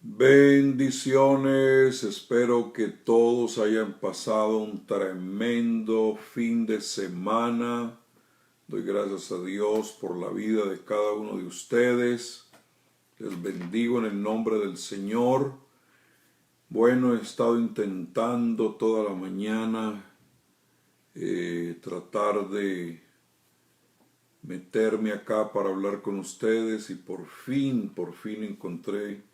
Bendiciones, espero que todos hayan pasado un tremendo fin de semana. Doy gracias a Dios por la vida de cada uno de ustedes. Les bendigo en el nombre del Señor. Bueno, he estado intentando toda la mañana tratar de meterme acá para hablar con ustedes y por fin encontré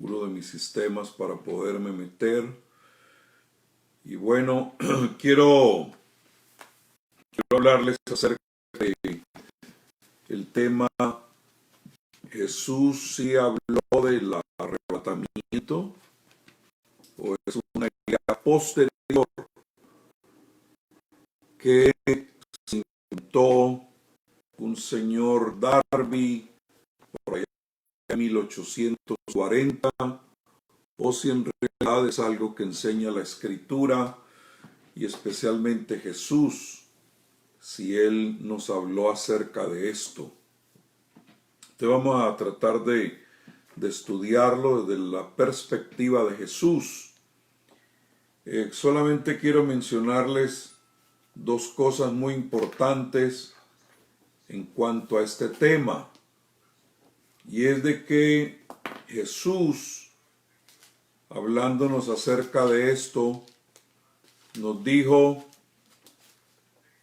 uno de mis sistemas para poderme meter. Y bueno, quiero hablarles acerca del tema. Jesús sí habló del arrebatamiento o es una idea posterior que se inventó un señor Darby por allá en 1840, o si en realidad es algo que enseña la Escritura y especialmente Jesús, si Él nos habló acerca de esto. Entonces vamos a tratar de estudiarlo desde la perspectiva de Jesús. Solamente quiero mencionarles dos cosas muy importantes en cuanto a este tema, y es de que Jesús, hablándonos acerca de esto, nos dijo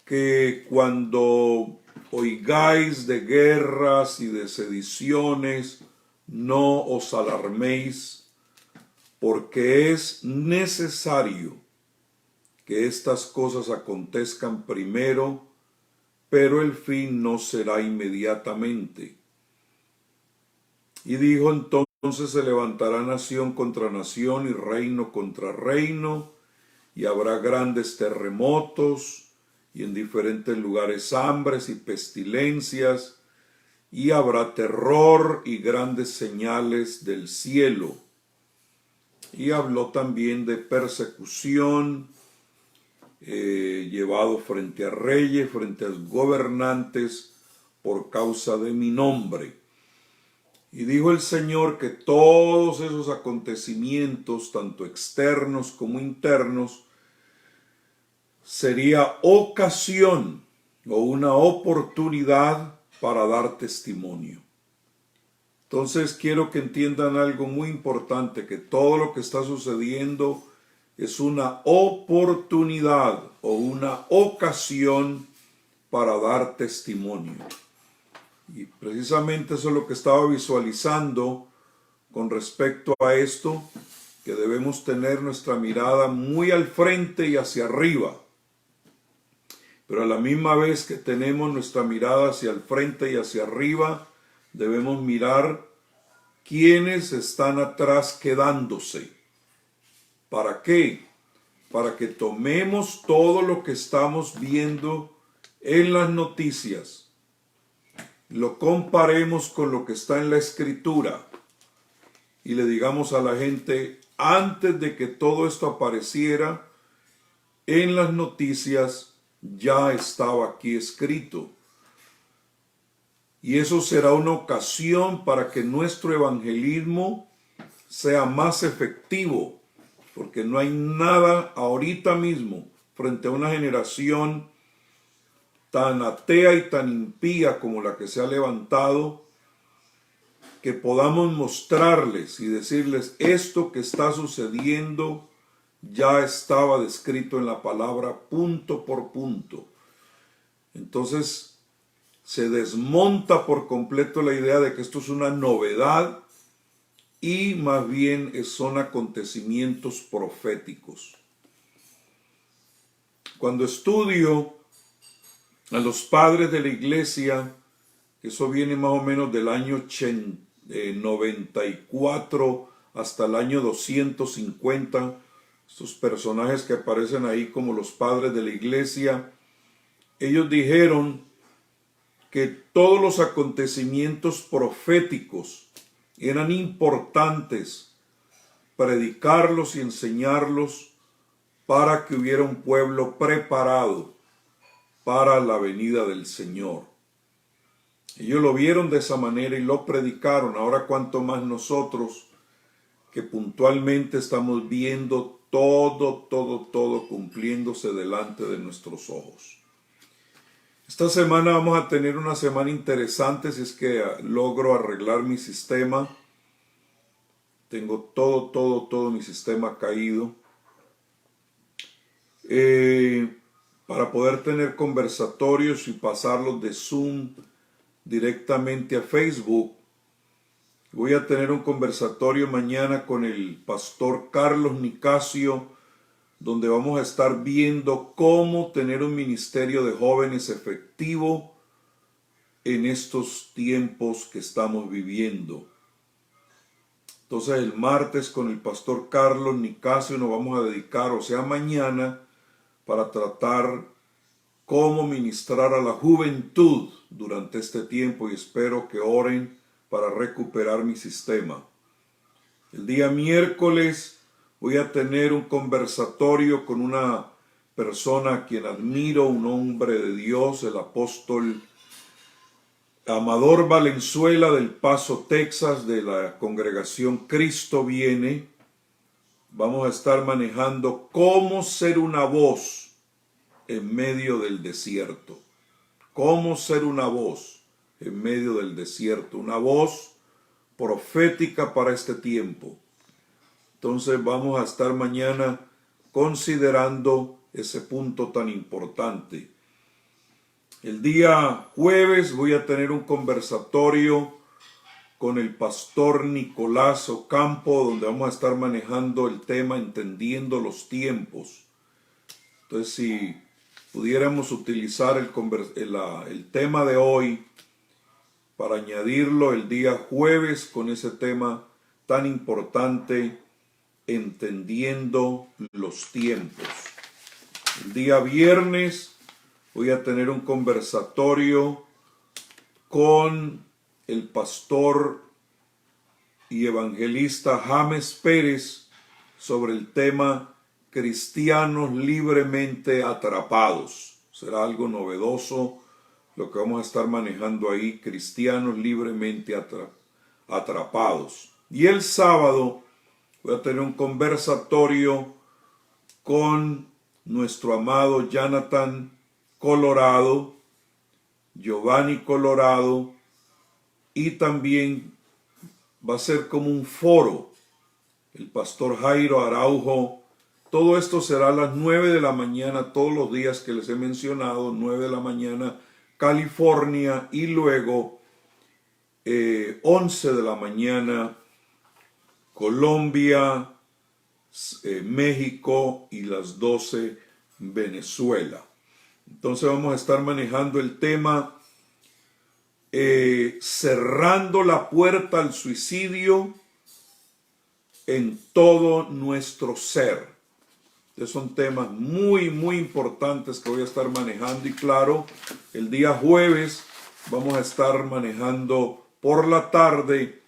que cuando oigáis de guerras y de sediciones, no os alarméis, porque es necesario que estas cosas acontezcan primero, pero el fin no será inmediatamente. Y dijo: entonces se levantará nación contra nación y reino contra reino, y habrá grandes terremotos, y en diferentes lugares hambres y pestilencias, y habrá terror y grandes señales del cielo. Y habló también de persecución, llevado frente a reyes, frente a gobernantes, por causa de mi nombre. Y dijo el Señor que todos esos acontecimientos, tanto externos como internos, sería ocasión o una oportunidad para dar testimonio. Entonces quiero que entiendan algo muy importante, que todo lo que está sucediendo es una oportunidad o una ocasión para dar testimonio. Y precisamente eso es lo que estaba visualizando con respecto a esto, que debemos tener nuestra mirada muy al frente y hacia arriba. Pero a la misma vez que tenemos nuestra mirada hacia el frente y hacia arriba, debemos mirar quiénes están atrás quedándose. ¿Para qué? Para que tomemos todo lo que estamos viendo en las noticias, lo comparemos con lo que está en la Escritura y le digamos a la gente: antes de que todo esto apareciera en las noticias, ya estaba aquí escrito. Y eso será una ocasión para que nuestro evangelismo sea más efectivo, porque no hay nada ahorita mismo frente a una generación tan atea y tan impía como la que se ha levantado, que podamos mostrarles y decirles: esto que está sucediendo ya estaba descrito en la palabra punto por punto. Entonces se desmonta por completo la idea de que esto es una novedad, y más bien son acontecimientos proféticos. Cuando estudio a los padres de la iglesia, eso viene más o menos del año 94 hasta el año 250, estos personajes que aparecen ahí como los padres de la iglesia, ellos dijeron que todos los acontecimientos proféticos eran importantes predicarlos y enseñarlos para que hubiera un pueblo preparado para la venida del Señor. Ellos lo vieron de esa manera y lo predicaron. Ahora cuánto más nosotros que puntualmente estamos viendo todo cumpliéndose delante de nuestros ojos. Esta semana vamos a tener una semana interesante si es que logro arreglar mi sistema. Tengo todo mi sistema caído. Para poder tener conversatorios y pasarlos de Zoom directamente a Facebook. Voy a tener un conversatorio mañana con el pastor Carlos Nicasio, donde vamos a estar viendo cómo tener un ministerio de jóvenes efectivo en estos tiempos que estamos viviendo. Entonces el martes con el pastor Carlos Nicasio nos vamos a dedicar, o sea mañana, para tratar cómo ministrar a la juventud durante este tiempo, y espero que oren para recuperar mi sistema. El día miércoles voy a tener un conversatorio con una persona a quien admiro, un hombre de Dios, el apóstol Amador Valenzuela del Paso, Texas, de la congregación Cristo Viene. Vamos a estar manejando cómo ser una voz en medio del desierto. Cómo ser una voz en medio del desierto. Una voz profética para este tiempo. Entonces vamos a estar mañana considerando ese punto tan importante. El día jueves voy a tener un conversatorio con el pastor Nicolás Ocampo, donde vamos a estar manejando el tema entendiendo los tiempos. Entonces, si pudiéramos utilizar el tema de hoy para añadirlo el día jueves con ese tema tan importante, entendiendo los tiempos. El día viernes voy a tener un conversatorio con el pastor y evangelista James Pérez sobre el tema cristianos libremente atrapados. Será algo novedoso lo que vamos a estar manejando ahí, cristianos libremente atrapados. Y el sábado voy a tener un conversatorio con nuestro amado Jonathan Colorado, Giovanni Colorado, y también va a ser como un foro, el pastor Jairo Araujo. Todo esto será a las 9 de la mañana, todos los días que les he mencionado, 9 de la mañana, California, y luego 11 de la mañana, Colombia, México, y las 12, Venezuela. Entonces vamos a estar manejando el tema cerrando la puerta al suicidio en todo nuestro ser. Estos son temas muy importantes que voy a estar manejando, y claro, el día jueves vamos a estar manejando por la tarde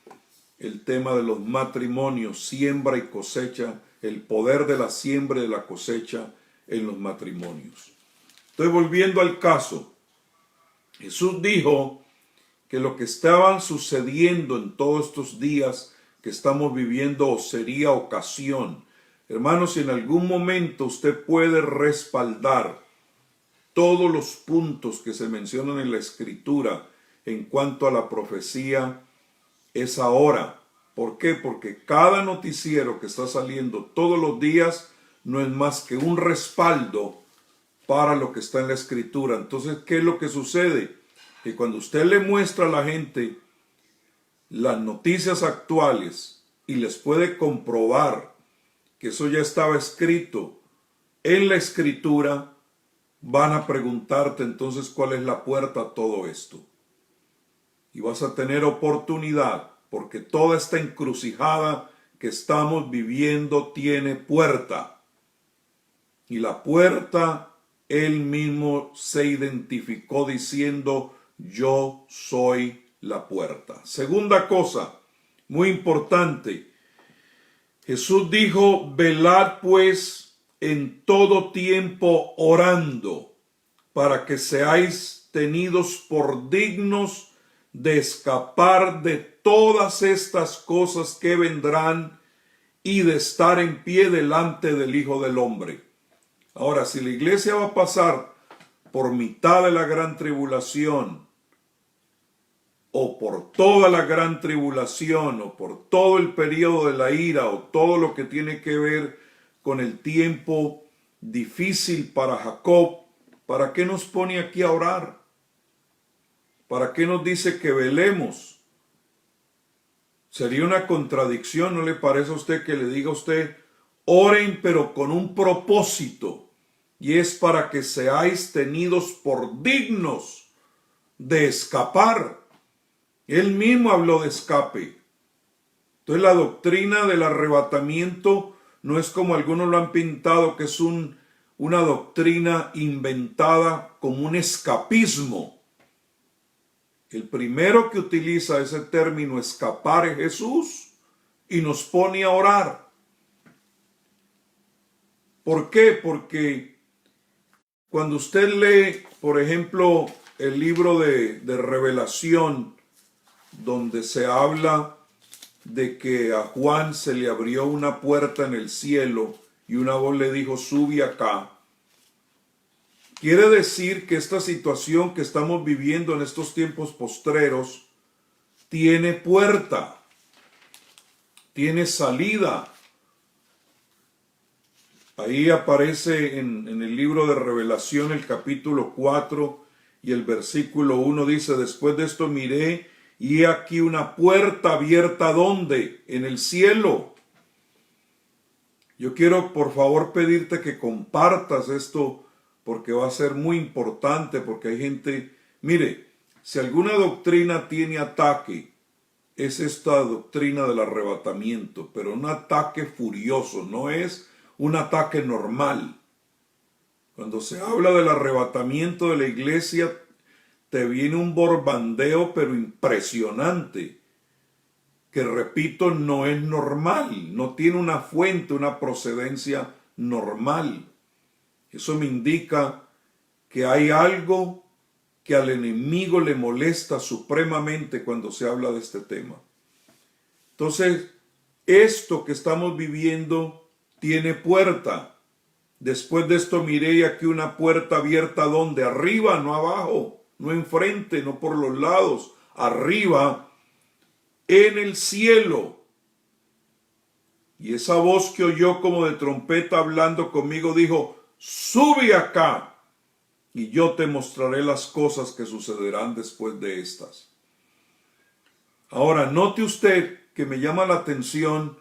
el tema de los matrimonios, siembra y cosecha, el poder de la siembra y de la cosecha en los matrimonios. Estoy volviendo al caso. Jesús dijo que lo que estaba sucediendo en todos estos días que estamos viviendo sería ocasión. Hermanos, si en algún momento usted puede respaldar todos los puntos que se mencionan en la Escritura en cuanto a la profecía, es ahora. ¿Por qué? Porque cada noticiero que está saliendo todos los días no es más que un respaldo para lo que está en la Escritura. Entonces, ¿qué es lo que sucede? Que cuando usted le muestra a la gente las noticias actuales y les puede comprobar que eso ya estaba escrito en la Escritura, van a preguntarte entonces cuál es la puerta a todo esto. Y vas a tener oportunidad, porque toda esta encrucijada que estamos viviendo tiene puerta. Y la puerta, él mismo se identificó diciendo: yo soy la puerta. Segunda cosa, muy importante. Jesús dijo: velad pues en todo tiempo orando, para que seáis tenidos por dignos de escapar de todas estas cosas que vendrán y de estar en pie delante del Hijo del Hombre. Ahora, si la iglesia va a pasar por mitad de la gran tribulación, o por toda la gran tribulación, o por todo el periodo de la ira, o todo lo que tiene que ver con el tiempo difícil para Jacob, ¿para qué nos pone aquí a orar? ¿Para qué nos dice que velemos? Sería una contradicción, ¿no le parece a usted que le diga a usted, oren pero con un propósito, y es para que seáis tenidos por dignos de escapar? Él mismo habló de escape. Entonces la doctrina del arrebatamiento no es como algunos lo han pintado, que es una doctrina inventada como un escapismo. El primero que utiliza ese término escapar es Jesús y nos pone a orar. ¿Por qué? Porque cuando usted lee, por ejemplo, el libro de Revelación, donde se habla de que a Juan se le abrió una puerta en el cielo y una voz le dijo, sube acá. Quiere decir que esta situación que estamos viviendo en estos tiempos postreros tiene puerta, tiene salida. Ahí aparece en el libro de Revelación el capítulo 4 y el versículo 1 dice, después de esto miré y he aquí una puerta abierta, ¿dónde? En el cielo. Yo quiero por favor pedirte que compartas esto porque va a ser muy importante, porque hay gente, mire, si alguna doctrina tiene ataque, es esta doctrina del arrebatamiento, pero un ataque furioso, no es un ataque normal. Cuando se habla del arrebatamiento de la iglesia, te viene un borbandeo pero impresionante, que repito, no es normal, no tiene una fuente, una procedencia normal. Eso me indica que hay algo que al enemigo le molesta supremamente cuando se habla de este tema. Entonces, esto que estamos viviendo tiene puerta. Después de esto miré y aquí una puerta abierta, ¿dónde? Arriba, no abajo, no enfrente, no por los lados, arriba, en el cielo. Y esa voz que oyó como de trompeta hablando conmigo dijo, sube acá y yo te mostraré las cosas que sucederán después de estas. Ahora, note usted que me llama la atención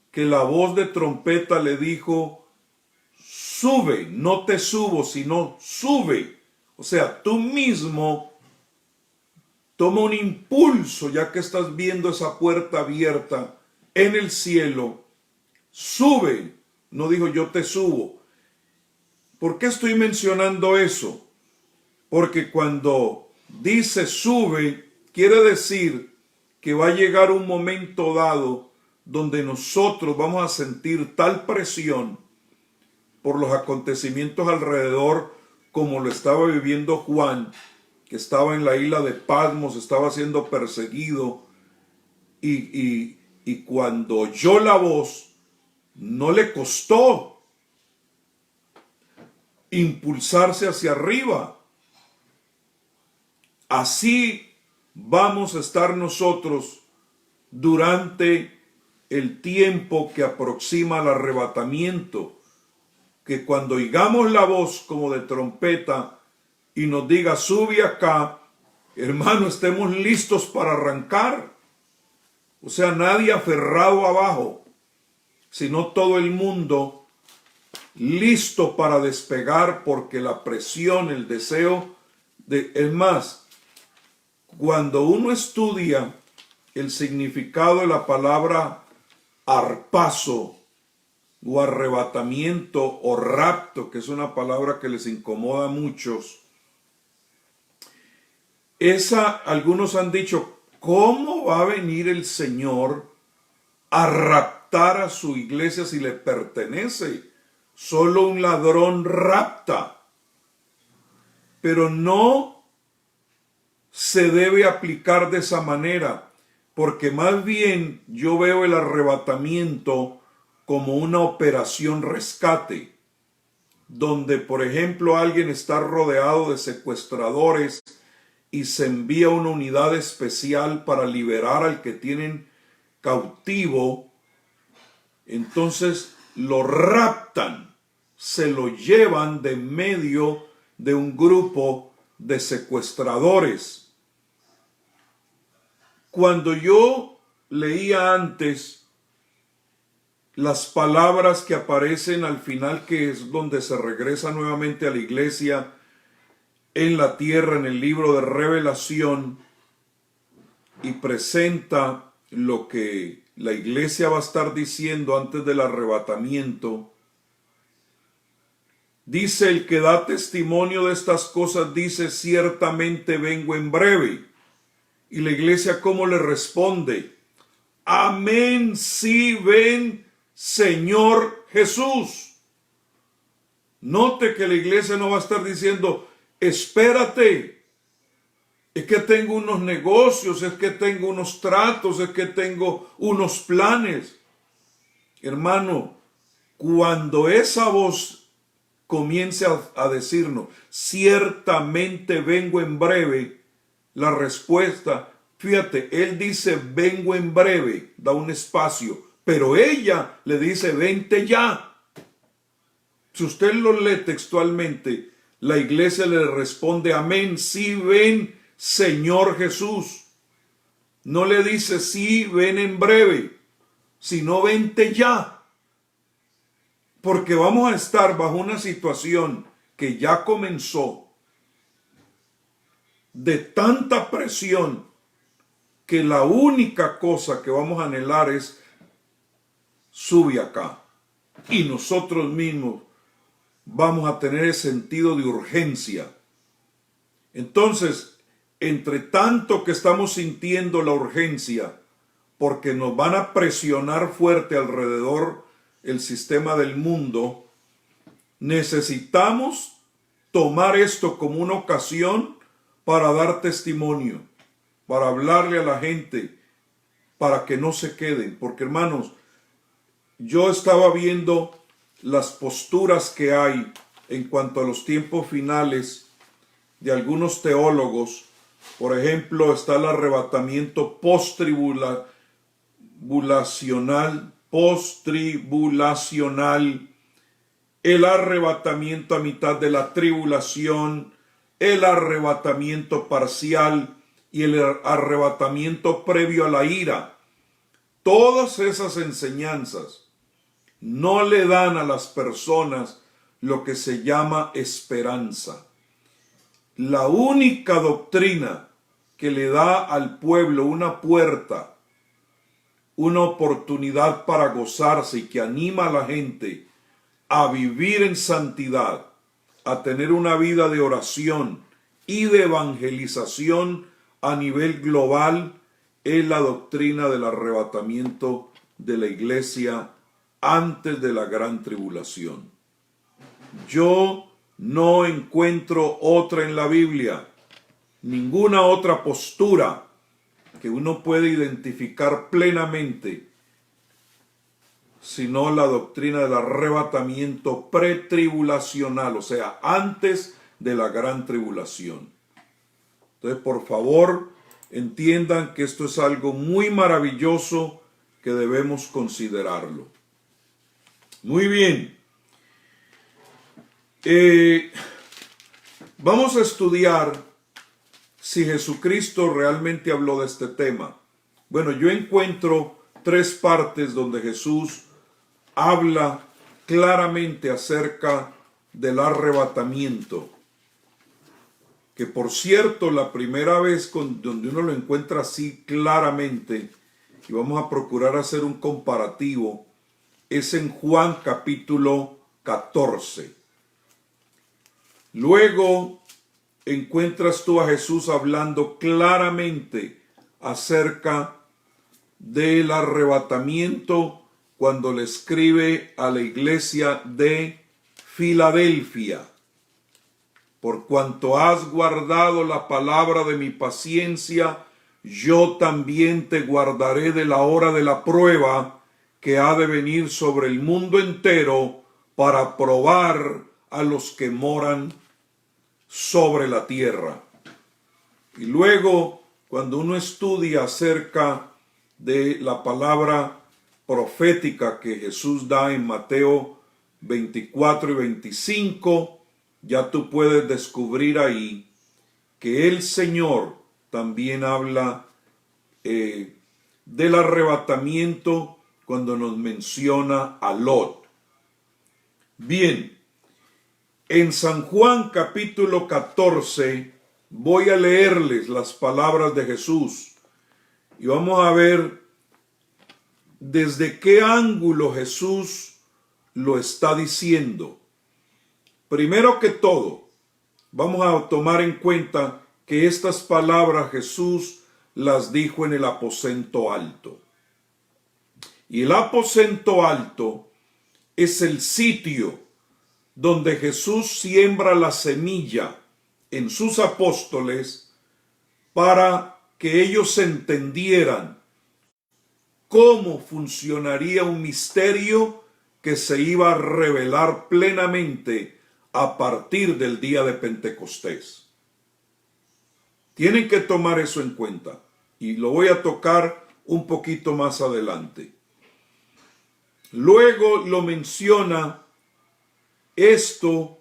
que la voz de trompeta le dijo, sube, no te subo, sino sube. O sea, tú mismo toma un impulso, ya que estás viendo esa puerta abierta en el cielo, sube. No dijo yo te subo. ¿Por qué estoy mencionando eso? Porque cuando dice sube, quiere decir que va a llegar un momento dado donde nosotros vamos a sentir tal presión por los acontecimientos alrededor, como lo estaba viviendo Juan, que estaba en la isla de Patmos, estaba siendo perseguido, y cuando oyó la voz, no le costó impulsarse hacia arriba. Así vamos a estar nosotros durante el tiempo que aproxima el arrebatamiento, que cuando oigamos la voz como de trompeta y nos diga sube acá, hermano, estemos listos para arrancar. O sea, nadie aferrado abajo, sino todo el mundo listo para despegar, porque la presión, el deseo es más, cuando uno estudia el significado de la palabra harpazo o arrebatamiento o rapto, que es una palabra que les incomoda a muchos, algunos han dicho, ¿cómo va a venir el Señor a raptar a su iglesia si le pertenece? Solo un ladrón rapta. Pero no se debe aplicar de esa manera, porque más bien yo veo el arrebatamiento como una operación rescate, donde por ejemplo alguien está rodeado de secuestradores y se envía una unidad especial para liberar al que tienen cautivo. Entonces lo raptan, se lo llevan de medio de un grupo de secuestradores. Cuando yo leía antes las palabras que aparecen al final, que es donde se regresa nuevamente a la iglesia en la tierra, en el libro de Revelación, y presenta lo que la iglesia va a estar diciendo antes del arrebatamiento, dice: el que da testimonio de estas cosas dice: ciertamente vengo en breve. Y la iglesia, ¿cómo le responde? Amén, sí, ven, Señor Jesús. Note que la iglesia no va a estar diciendo: espérate, es que tengo unos negocios, es que tengo unos tratos, es que tengo unos planes. Hermano, cuando esa voz comience a decirnos: ciertamente vengo en breve, la respuesta, fíjate, él dice vengo en breve, da un espacio, pero ella le dice vente ya. Si usted lo lee textualmente, la iglesia le responde amén, sí, ven, Señor Jesús. No le dice sí, ven en breve, sino vente ya. Porque vamos a estar bajo una situación que ya comenzó, de tanta presión, que la única cosa que vamos a anhelar es: sube acá. Y nosotros mismos vamos a tener el sentido de urgencia. Entonces, entre tanto que estamos sintiendo la urgencia, porque nos van a presionar fuerte alrededor el sistema del mundo, necesitamos tomar esto como una ocasión para dar testimonio, para hablarle a la gente, para que no se queden. Porque, hermanos, yo estaba viendo las posturas que hay en cuanto a los tiempos finales de algunos teólogos. Por ejemplo, está el arrebatamiento postribulacional, el arrebatamiento a mitad de la tribulación, el arrebatamiento parcial y el arrebatamiento previo a la ira. Todas esas enseñanzas no le dan a las personas lo que se llama esperanza. La única doctrina que le da al pueblo una puerta, una oportunidad para gozarse y que anima a la gente a vivir en santidad, a tener una vida de oración y de evangelización a nivel global, es la doctrina del arrebatamiento de la iglesia antes de la gran tribulación. Yo no encuentro otra en la Biblia, ninguna otra postura que uno puede identificar plenamente, sino la doctrina del arrebatamiento pretribulacional, o sea, antes de la gran tribulación. Entonces, por favor, entiendan que esto es algo muy maravilloso que debemos considerarlo. Muy bien. Vamos a estudiar si Jesucristo realmente habló de este tema. Bueno, yo encuentro 3 partes donde Jesús habla claramente acerca del arrebatamiento, que por cierto, la primera vez donde uno lo encuentra así claramente, y vamos a procurar hacer un comparativo, es en Juan capítulo 14. Luego encuentras tú a Jesús hablando claramente acerca del arrebatamiento cuando le escribe a la iglesia de Filadelfia. Por cuanto has guardado la palabra de mi paciencia, yo también te guardaré de la hora de la prueba que ha de venir sobre el mundo entero para probar a los que moran sobre la tierra. Y luego, cuando uno estudia acerca de la palabra profética que Jesús da en Mateo 24 y 25, ya tú puedes descubrir ahí que el Señor también habla del arrebatamiento cuando nos menciona a Lot. Bien, en San Juan capítulo 14 voy a leerles las palabras de Jesús y vamos a ver desde qué ángulo Jesús lo está diciendo. Primero que todo, vamos a tomar en cuenta que estas palabras Jesús las dijo en el aposento alto. Y el aposento alto es el sitio donde Jesús siembra la semilla en sus apóstoles para que ellos entendieran cómo funcionaría un misterio que se iba a revelar plenamente a partir del día de Pentecostés. Tienen que tomar eso en cuenta y lo voy a tocar un poquito más adelante. Luego lo menciona esto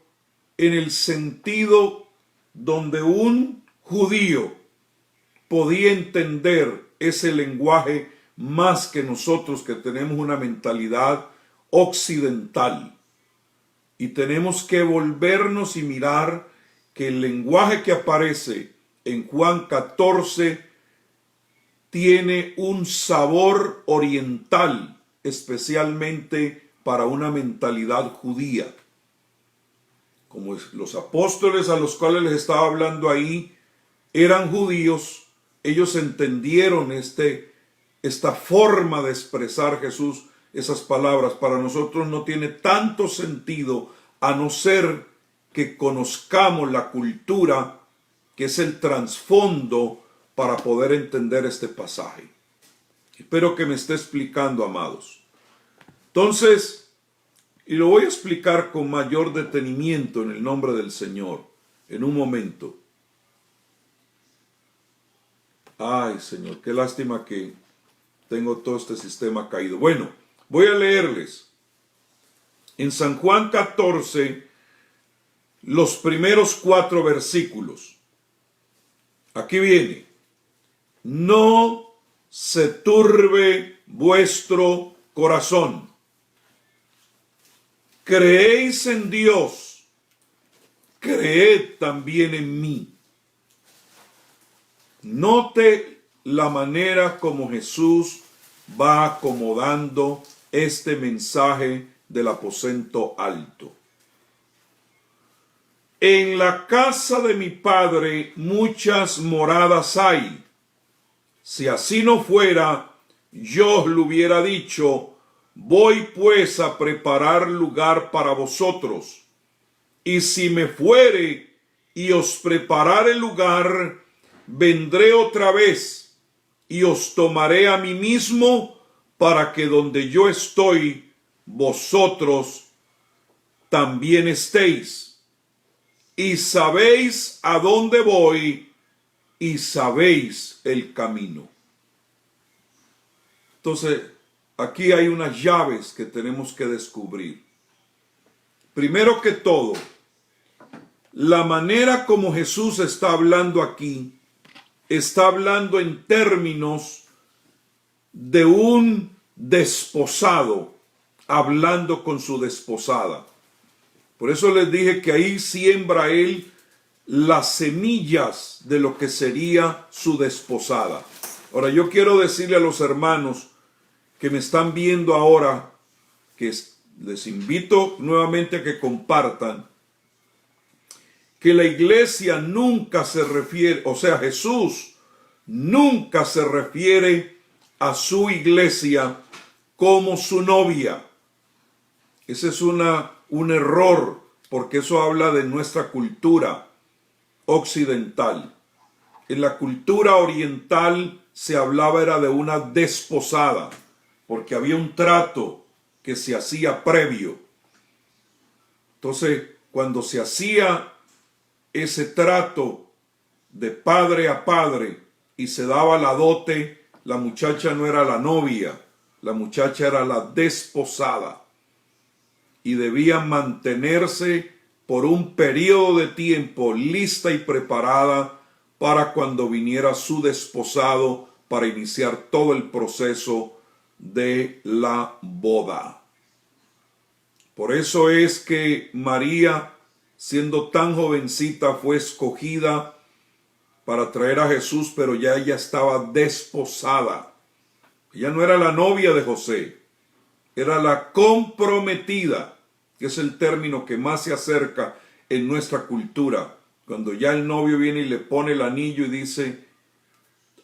en el sentido donde un judío podía entender ese lenguaje más que nosotros que tenemos una mentalidad occidental. Y tenemos que volvernos y mirar que el lenguaje que aparece en Juan 14 tiene un sabor oriental, especialmente para una mentalidad judía. Como los apóstoles a los cuales les estaba hablando ahí eran judíos, ellos entendieron esta forma de expresar Jesús, esas palabras. Para nosotros no tiene tanto sentido a no ser que conozcamos la cultura, que es el trasfondo para poder entender este pasaje. Espero que me esté explicando, amados. Entonces, y lo voy a explicar con mayor detenimiento en el nombre del Señor, en un momento. Ay, Señor, qué lástima que tengo todo este sistema caído. Bueno, voy a leerles. En San Juan 14, los primeros 4 versículos. Aquí viene. No se turbe vuestro corazón. Creéis en Dios, creed también en mí. Note la manera como Jesús va acomodando este mensaje del aposento alto. En la casa de mi Padre muchas moradas hay. Si así no fuera, yo os lo hubiera dicho. Voy pues a preparar lugar para vosotros. Y si me fuere y os preparare lugar, vendré otra vez y os tomaré a mí mismo, para que donde yo estoy, vosotros también estéis. Y sabéis a dónde voy, y sabéis el camino. Entonces, aquí hay unas llaves que tenemos que descubrir. Primero que todo, la manera como Jesús está hablando aquí, está hablando en términos de un desposado, hablando con su desposada. Por eso les dije que ahí siembra él las semillas de lo que sería su desposada. Ahora, yo quiero decirle a los hermanos que me están viendo ahora, que les invito nuevamente a que compartan, que la iglesia nunca se refiere, o sea, Jesús nunca se refiere a su iglesia como su novia. Ese es un error, porque eso habla de nuestra cultura occidental. En la cultura oriental se hablaba era de una desposada. porque había un trato que se hacía previo. Entonces, cuando se hacía ese trato de padre a padre y se daba la dote, la muchacha no era la novia, la muchacha era la desposada y debía mantenerse por un periodo de tiempo lista y preparada para cuando viniera su desposado para iniciar todo el proceso de la boda. Por eso es que María, siendo tan jovencita, fue escogida para traer a Jesús, pero ya ella estaba desposada. Ella no era la novia de José, era la comprometida, que es el término que más se acerca en nuestra cultura. Cuando ya el novio viene y le pone el anillo y dice,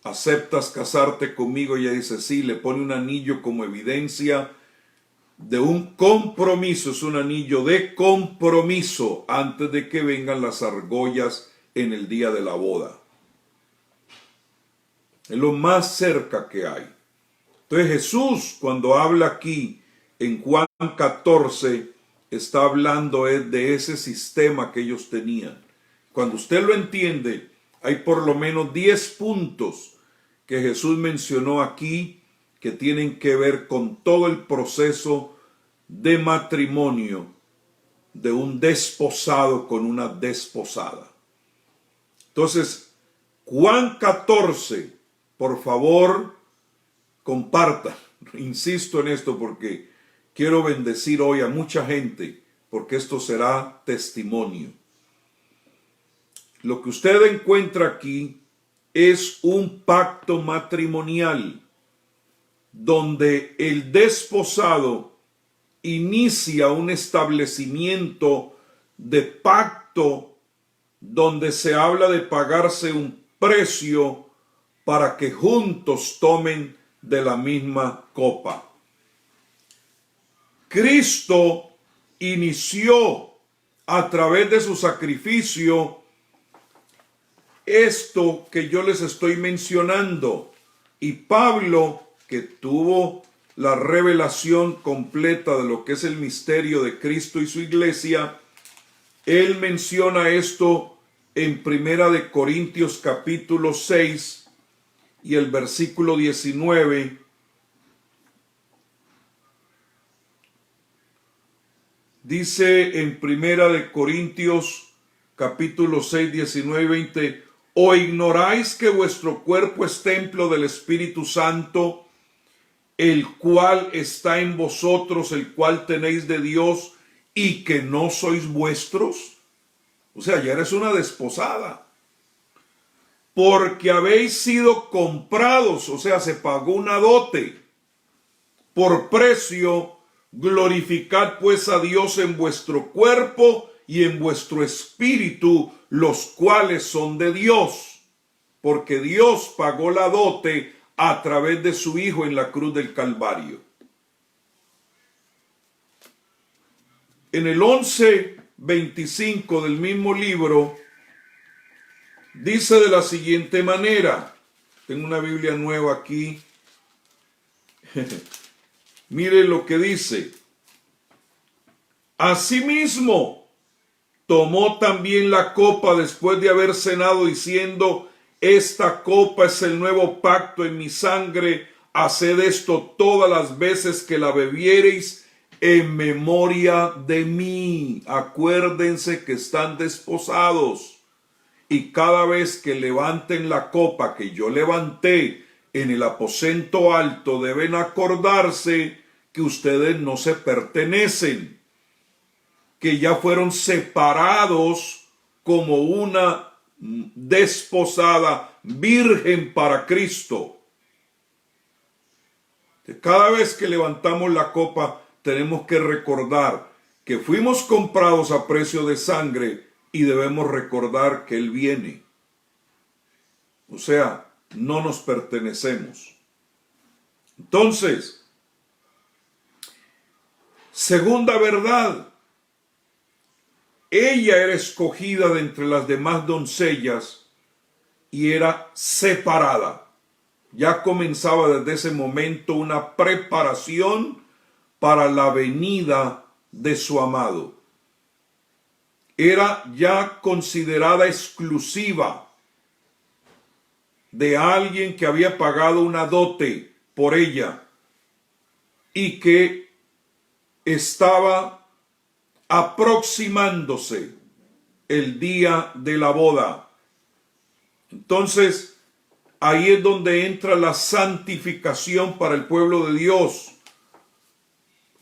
¿aceptas casarte conmigo? Ella dice, sí, le pone un anillo como evidencia de un compromiso, es un anillo de compromiso antes de que vengan las argollas en el día de la boda. Es lo más cerca que hay. Entonces Jesús, cuando habla aquí en Juan 14, está hablando de ese sistema que ellos tenían. Cuando usted lo entiende, hay por lo menos 10 puntos que Jesús mencionó aquí que tienen que ver con todo el proceso de matrimonio de un desposado con una desposada. Entonces, Juan 14, por favor, comparta. Insisto en esto porque quiero bendecir hoy a mucha gente, porque esto será testimonio. Lo que usted encuentra aquí es un pacto matrimonial donde el desposado inicia un establecimiento de pacto donde se habla de pagarse un precio para que juntos tomen de la misma copa. Cristo inició a través de su sacrificio esto que yo les estoy mencionando, y Pablo, que tuvo la revelación completa de lo que es el misterio de Cristo y su iglesia, él menciona esto en Primera de Corintios capítulo 6 y el versículo 19. Dice en Primera de Corintios capítulo 6, 19 y 20, ¿o ignoráis que vuestro cuerpo es templo del Espíritu Santo, el cual está en vosotros, el cual tenéis de Dios, y que no sois vuestros? O sea, ya eres una desposada. Porque habéis sido comprados, o sea, se pagó una dote. Por precio, glorificad pues a Dios en vuestro cuerpo y en vuestro espíritu, los cuales son de Dios. Porque Dios pagó la dote a través de su Hijo en la cruz del Calvario. En el 11:25 del mismo libro, dice de la siguiente manera, tengo una Biblia nueva aquí, mire lo que dice, asimismo tomó también la copa después de haber cenado diciendo, esta copa es el nuevo pacto en mi sangre, haced esto todas las veces que la bebiereis en memoria de mí. Acuérdense que están desposados y cada vez que levanten la copa que yo levanté en el aposento alto, deben acordarse que ustedes no se pertenecen, que ya fueron separados como una desposada virgen para Cristo. Cada vez que levantamos la copa tenemos que recordar que fuimos comprados a precio de sangre y debemos recordar que Él viene. O sea, no nos pertenecemos. Entonces, segunda verdad, ella era escogida de entre las demás doncellas y era separada. Ya comenzaba desde ese momento una preparación para la venida de su amado. Era ya considerada exclusiva de alguien que había pagado una dote por ella y que estaba aproximándose el día de la boda. Entonces, ahí es donde entra la santificación para el pueblo de Dios,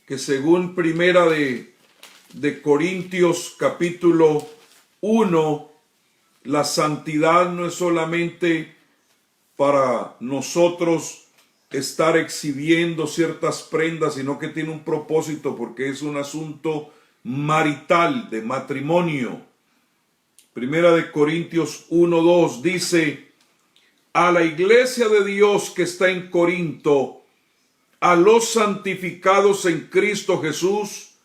que según Primera de Corintios capítulo 1, la santidad no es solamente para nosotros estar exhibiendo ciertas prendas, sino que tiene un propósito, porque es un asunto marital, de matrimonio. Primera de Corintios 1:2 dice: a la iglesia de Dios que está en Corinto, a los santificados en Cristo Jesús,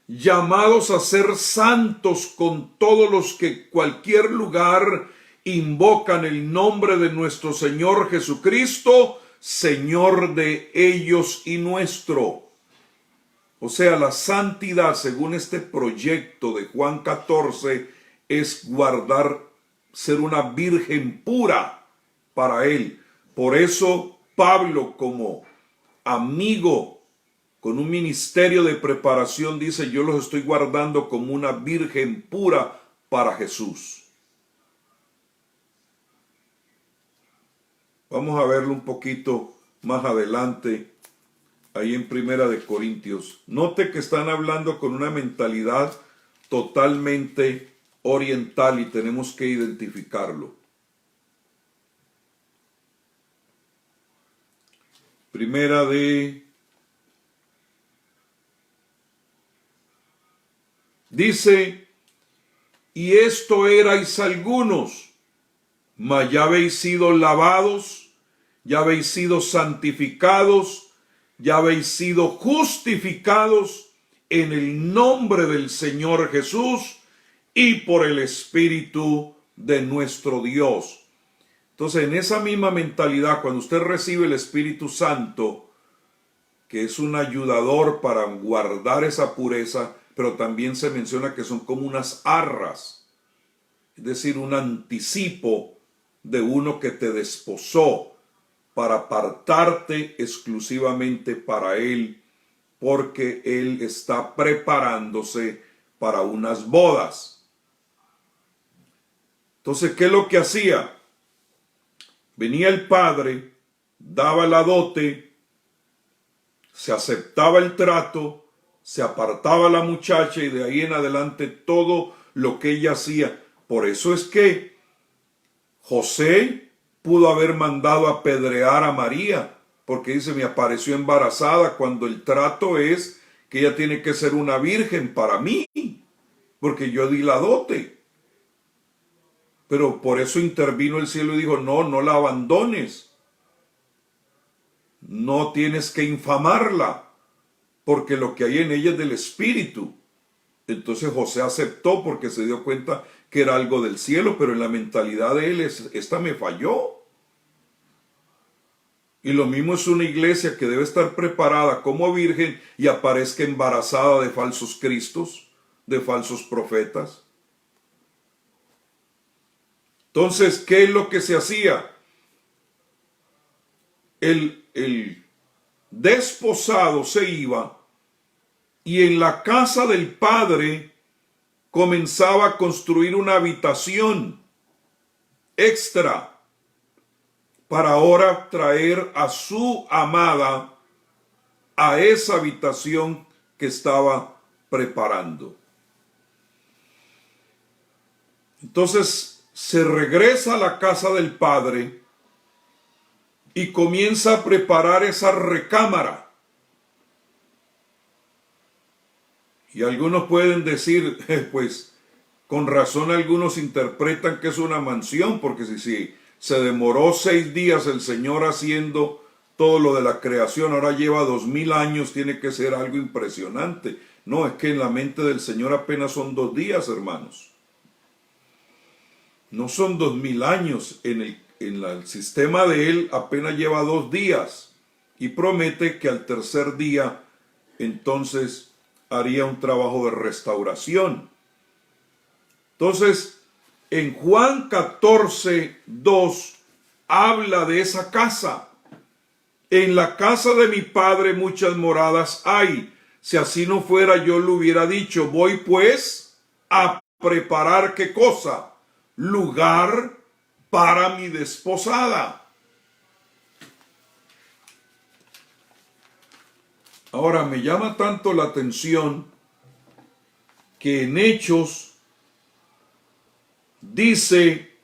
llamados a ser santos con todos los que cualquier lugar invocan el nombre de nuestro Señor Jesucristo, Señor de ellos y nuestro. O sea, la santidad, según este proyecto de Juan 14, es guardar, ser una virgen pura para Él. Por eso Pablo, como amigo con un ministerio de preparación, dice: yo los estoy guardando como una virgen pura para Jesús. Vamos a verlo un poquito más adelante, ahí en Primera de Corintios. Note que están hablando con una mentalidad totalmente oriental y tenemos que identificarlo. Primera de... Dice: y esto erais algunos, mas ya habéis sido lavados, ya habéis sido santificados, ya habéis sido justificados en el nombre del Señor Jesús y por el Espíritu de nuestro Dios. Entonces, en esa misma mentalidad, cuando usted recibe el Espíritu Santo, que es un ayudador para guardar esa pureza, pero también se menciona que son como unas arras, es decir, un anticipo de uno que te desposó para apartarte exclusivamente para Él, porque Él está preparándose para unas bodas. Entonces, ¿qué es lo que hacía? Venía el padre, daba la dote, se aceptaba el trato, se apartaba la muchacha y de ahí en adelante todo lo que ella hacía. Por eso es que José pudo haber mandado a apedrear a María, porque dice: me apareció embarazada, cuando el trato es que ella tiene que ser una virgen para mí, porque yo di la dote. Pero por eso intervino el cielo y dijo: no, no la abandones. No tienes que infamarla, porque lo que hay en ella es del Espíritu. Entonces José aceptó porque se dio cuenta que era algo del cielo, pero en la mentalidad de él esta me falló. Y lo mismo es una iglesia que debe estar preparada como virgen y aparezca embarazada de falsos cristos, de falsos profetas. Entonces, ¿qué es lo que se hacía? El desposado se iba y en la casa del padre comenzaba a construir una habitación extra para ahora traer a su amada a esa habitación que estaba preparando. Entonces se regresa a la casa del padre y comienza a preparar esa recámara. Y algunos pueden decir, pues con razón algunos interpretan que es una mansión, porque si se demoró 6 días el Señor haciendo todo lo de la creación, ahora lleva 2000 años, tiene que ser algo impresionante. No, es que en la mente del Señor apenas son 2 días, hermanos. No son 2000 años. En el sistema de él apenas lleva 2 días y promete que al tercer día entonces haría un trabajo de restauración. Entonces, en Juan 14:2 habla de esa casa. En la casa de mi padre muchas moradas hay. Si así no fuera, yo le hubiera dicho, voy pues a preparar ¿qué cosa? Lugar para mi desposada. Ahora me llama tanto la atención que en Hechos dice,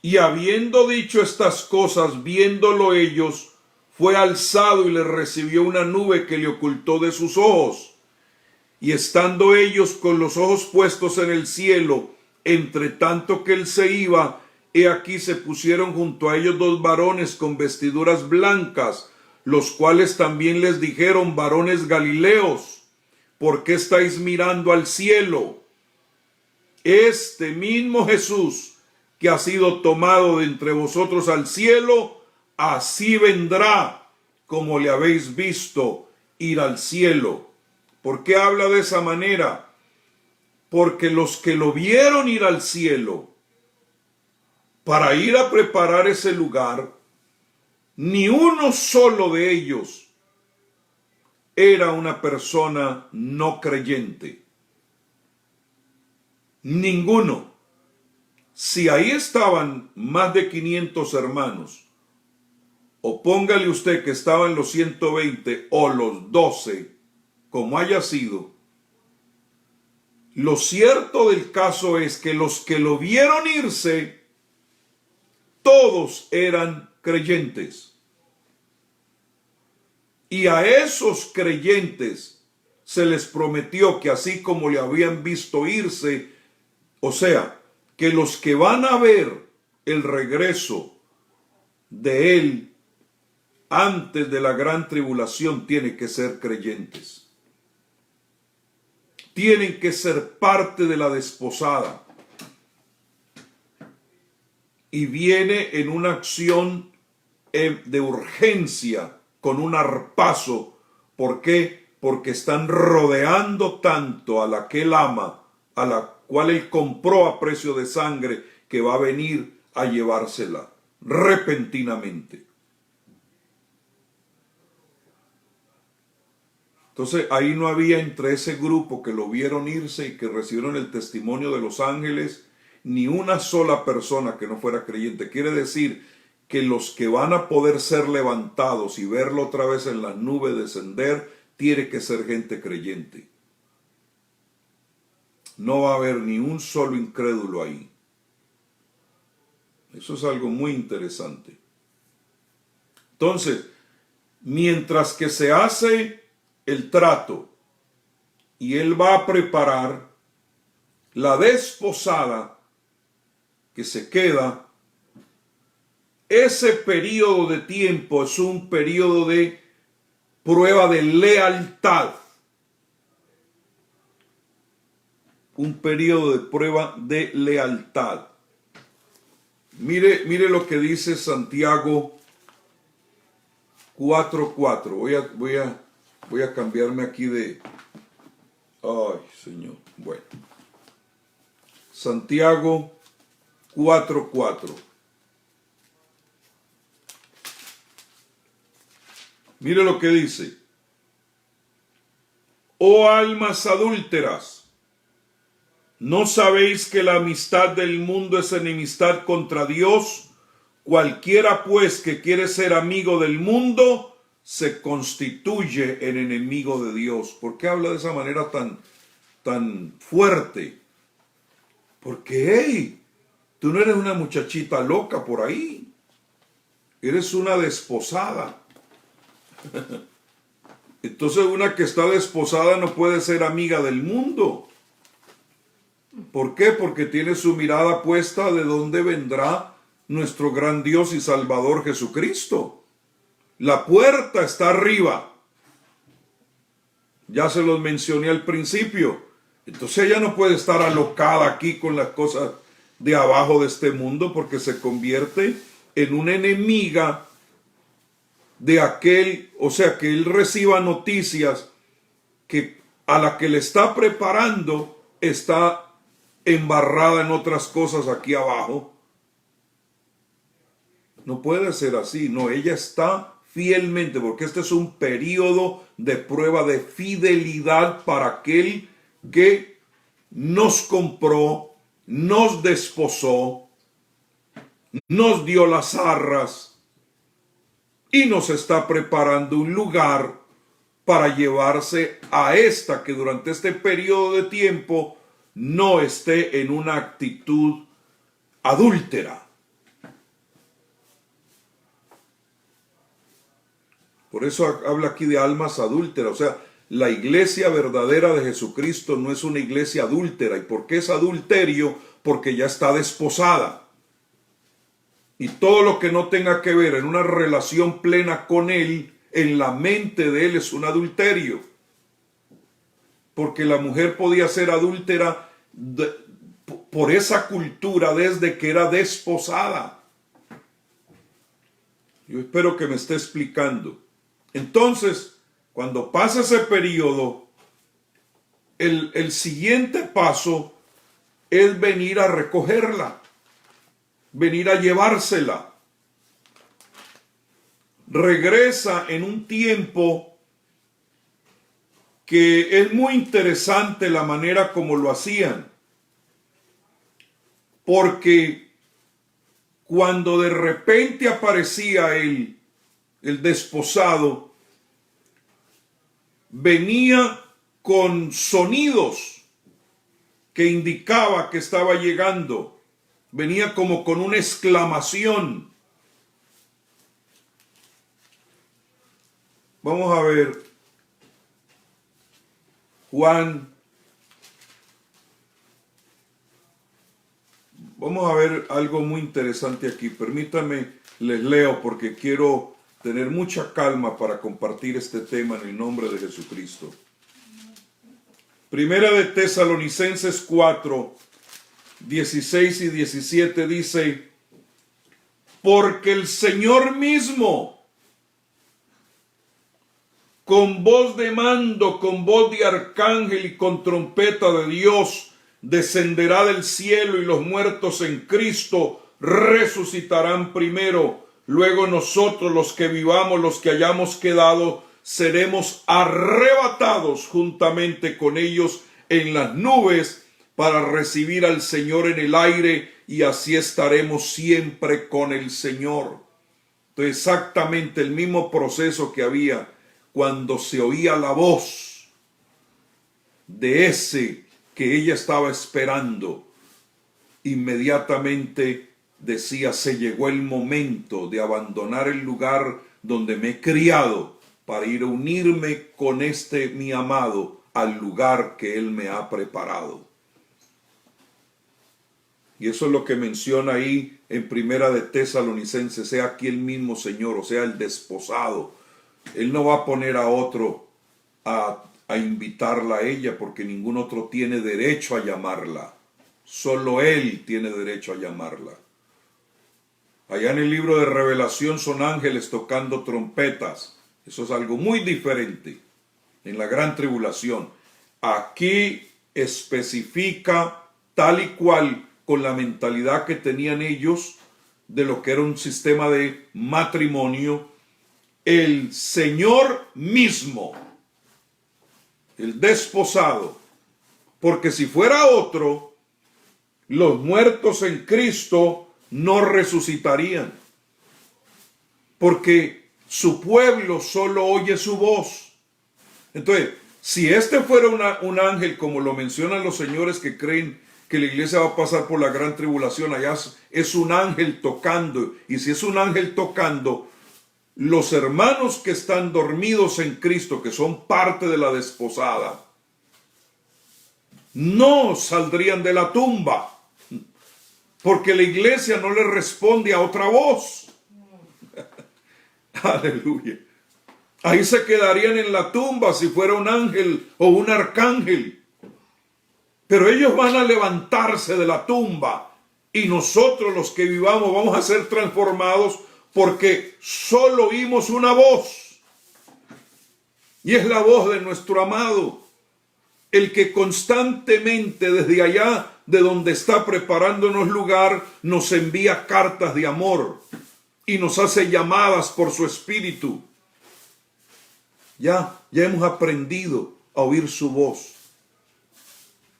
y habiendo dicho estas cosas, viéndolo ellos, fue alzado y le recibió una nube que le ocultó de sus ojos. Y estando ellos con los ojos puestos en el cielo, entre tanto que él se iba, he aquí se pusieron junto a ellos 2 varones con vestiduras blancas, los cuales también les dijeron, varones galileos, ¿por qué estáis mirando al cielo? Este mismo Jesús que ha sido tomado de entre vosotros al cielo, así vendrá como le habéis visto ir al cielo. ¿Por qué habla de esa manera? Porque los que lo vieron ir al cielo para ir a preparar ese lugar, ni uno solo de ellos era una persona no creyente. Ninguno. Si ahí estaban más de 500 hermanos, o póngale usted que estaban los 120 o los 12, como haya sido, lo cierto del caso es que los que lo vieron irse, todos eran creyentes. Y a esos creyentes se les prometió que así como le habían visto irse, o sea, que los que van a ver el regreso de él antes de la gran tribulación tienen que ser creyentes. Tienen que ser parte de la desposada. Y viene en una acción de urgencia con un arpazo. ¿Por qué? Porque están rodeando tanto a la que él ama, a la cual él compró a precio de sangre, que va a venir a llevársela repentinamente. Entonces ahí no había entre ese grupo que lo vieron irse y que recibieron el testimonio de los ángeles, ni una sola persona que no fuera creyente. Quiere decir que los que van a poder ser levantados y verlo otra vez en las nubes descender, tiene que ser gente creyente. No va a haber ni un solo incrédulo ahí. Eso es algo muy interesante. Entonces, mientras que se hace el trato y él va a preparar la desposada que se queda, ese periodo de tiempo es un periodo de prueba de lealtad. Un periodo de prueba de lealtad. Mire lo que dice Santiago 4:4. Voy a cambiarme aquí de... Ay, Señor. Bueno. Santiago 4:4. Mire lo que dice. Oh almas adúlteras, ¿no sabéis que la amistad del mundo es enemistad contra Dios? Cualquiera pues que quiere ser amigo del mundo se constituye en enemigo de Dios. ¿Por qué habla de esa manera tan fuerte? Porque, hey, tú no eres una muchachita loca por ahí. Eres una desposada. Entonces una que está desposada no puede ser amiga del mundo. ¿Por qué? Porque tiene su mirada puesta de dónde vendrá nuestro gran Dios y Salvador Jesucristo. La puerta está arriba. Ya se los mencioné al principio. Entonces ella no puede estar alocada aquí con las cosas de abajo de este mundo, porque se convierte en una enemiga de aquel, o sea, que él reciba noticias que a la que le está preparando está embarrada en otras cosas aquí abajo. No puede ser así, no, ella está fielmente, porque este es un periodo de prueba de fidelidad para aquel que nos compró, nos desposó, nos dio las arras y nos está preparando un lugar para llevarse a esta que durante este periodo de tiempo no esté en una actitud adúltera. Por eso habla aquí de almas adúlteras. O sea, la iglesia verdadera de Jesucristo no es una iglesia adúltera. ¿Y por qué es adulterio? Porque ya está desposada. Y todo lo que no tenga que ver en una relación plena con Él, en la mente de Él es un adulterio. Porque la mujer podía ser adúltera por esa cultura desde que era desposada. Yo espero que me esté explicando. Entonces, cuando pasa ese periodo, el siguiente paso es venir a recogerla, venir a llevársela. Regresa en un tiempo que es muy interesante la manera como lo hacían, porque cuando de repente aparecía el desposado, venía con sonidos que indicaba que estaba llegando, venía como con una exclamación. Vamos a ver Juan, vamos a ver algo muy interesante aquí. Permítanme, les leo porque quiero tener mucha calma para compartir este tema en el nombre de Jesucristo. Primera de Tesalonicenses 4, 16 y 17 dice: porque el Señor mismo, con voz de mando, con voz de arcángel y con trompeta de Dios, descenderá del cielo, y los muertos en Cristo resucitarán primero. Luego nosotros, los que vivamos, los que hayamos quedado, seremos arrebatados juntamente con ellos en las nubes para recibir al Señor en el aire, y así estaremos siempre con el Señor. Entonces, exactamente el mismo proceso que había cuando se oía la voz de ese que ella estaba esperando. Inmediatamente decía: se llegó el momento de abandonar el lugar donde me he criado para ir a unirme con este mi amado al lugar que Él me ha preparado. Y eso es lo que menciona ahí en Primera de Tesalonicenses: sea aquí el mismo Señor, o sea, el desposado. Él no va a poner a otro a invitarla a ella, porque ningún otro tiene derecho a llamarla. Solo Él tiene derecho a llamarla. Allá en el libro de Revelación son ángeles tocando trompetas. Eso es algo muy diferente en la gran tribulación. Aquí especifica tal y cual con la mentalidad que tenían ellos de lo que era un sistema de matrimonio, el Señor mismo, el desposado. Porque si fuera otro, los muertos en Cristo no resucitarían, porque su pueblo solo oye su voz. Entonces, si este fuera un ángel, como lo mencionan los señores que creen que la iglesia va a pasar por la gran tribulación, allá es un ángel tocando, y si es un ángel tocando, los hermanos que están dormidos en Cristo, que son parte de la desposada, no saldrían de la tumba, porque la iglesia no le responde a otra voz. Aleluya. Ahí se quedarían en la tumba si fuera un ángel o un arcángel. Pero ellos van a levantarse de la tumba Y nosotros los que vivamos vamos a ser transformados porque solo oímos una voz. Y es la voz de nuestro amado, el que constantemente desde allá de donde está preparándonos lugar, nos envía cartas de amor y nos hace llamadas por su espíritu. Ya hemos aprendido a oír su voz.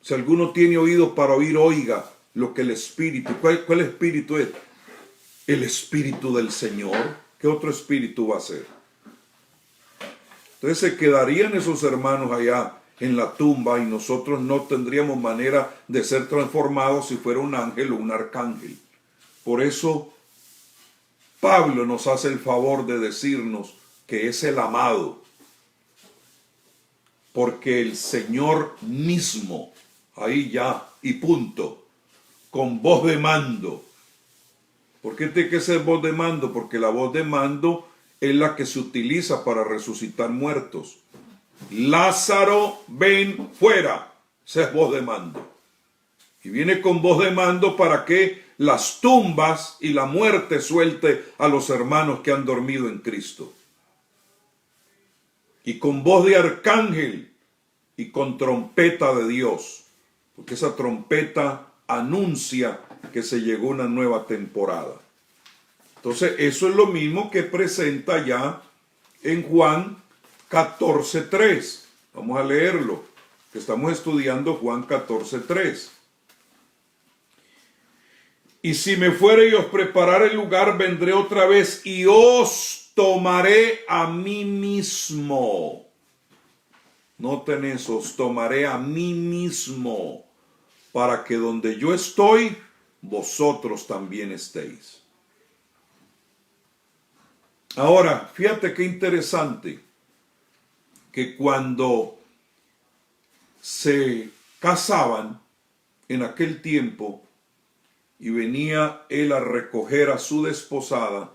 Si alguno tiene oído para oír, oiga lo que el espíritu, ¿cuál espíritu es? El espíritu del Señor. ¿Qué otro espíritu va a ser? Entonces se quedarían esos hermanos allá en la tumba y nosotros no tendríamos manera de ser transformados si fuera un ángel o un arcángel. Por eso Pablo nos hace el favor de decirnos que es el amado, porque el Señor mismo, ahí ya y punto, con voz de mando. ¿Por qué tiene que ser voz de mando? Porque la voz de mando es la que se utiliza para resucitar muertos. Lázaro, ven fuera. Esa es voz de mando. Y viene con voz de mando para que las tumbas y la muerte suelte a los hermanos que han dormido en Cristo. Y con voz de arcángel y con trompeta de Dios. Porque esa trompeta anuncia que se llegó una nueva temporada. Entonces eso es lo mismo que presenta ya en Juan 14:3. Vamos a leerlo, que estamos estudiando Juan 14:3. Y si me fuere y os preparare el lugar, vendré otra vez y os tomaré a mí mismo. Noten eso, os tomaré a mí mismo, para que donde yo estoy, vosotros también estéis. Ahora, fíjate qué interesante, que cuando se casaban en aquel tiempo y venía él a recoger a su desposada,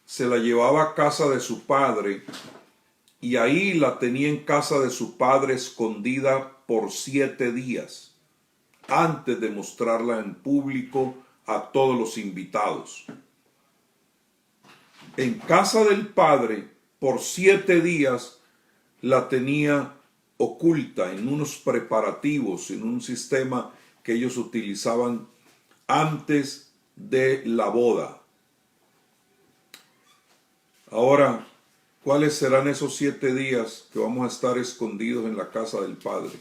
se la llevaba a casa de su padre y ahí la tenía en casa de su padre escondida por 7 días antes de mostrarla en público a todos los invitados. En casa del padre por 7 días la tenía oculta en unos preparativos, en un sistema que ellos utilizaban antes de la boda. Ahora, ¿cuáles serán esos 7 días que vamos a estar escondidos en la casa del Padre?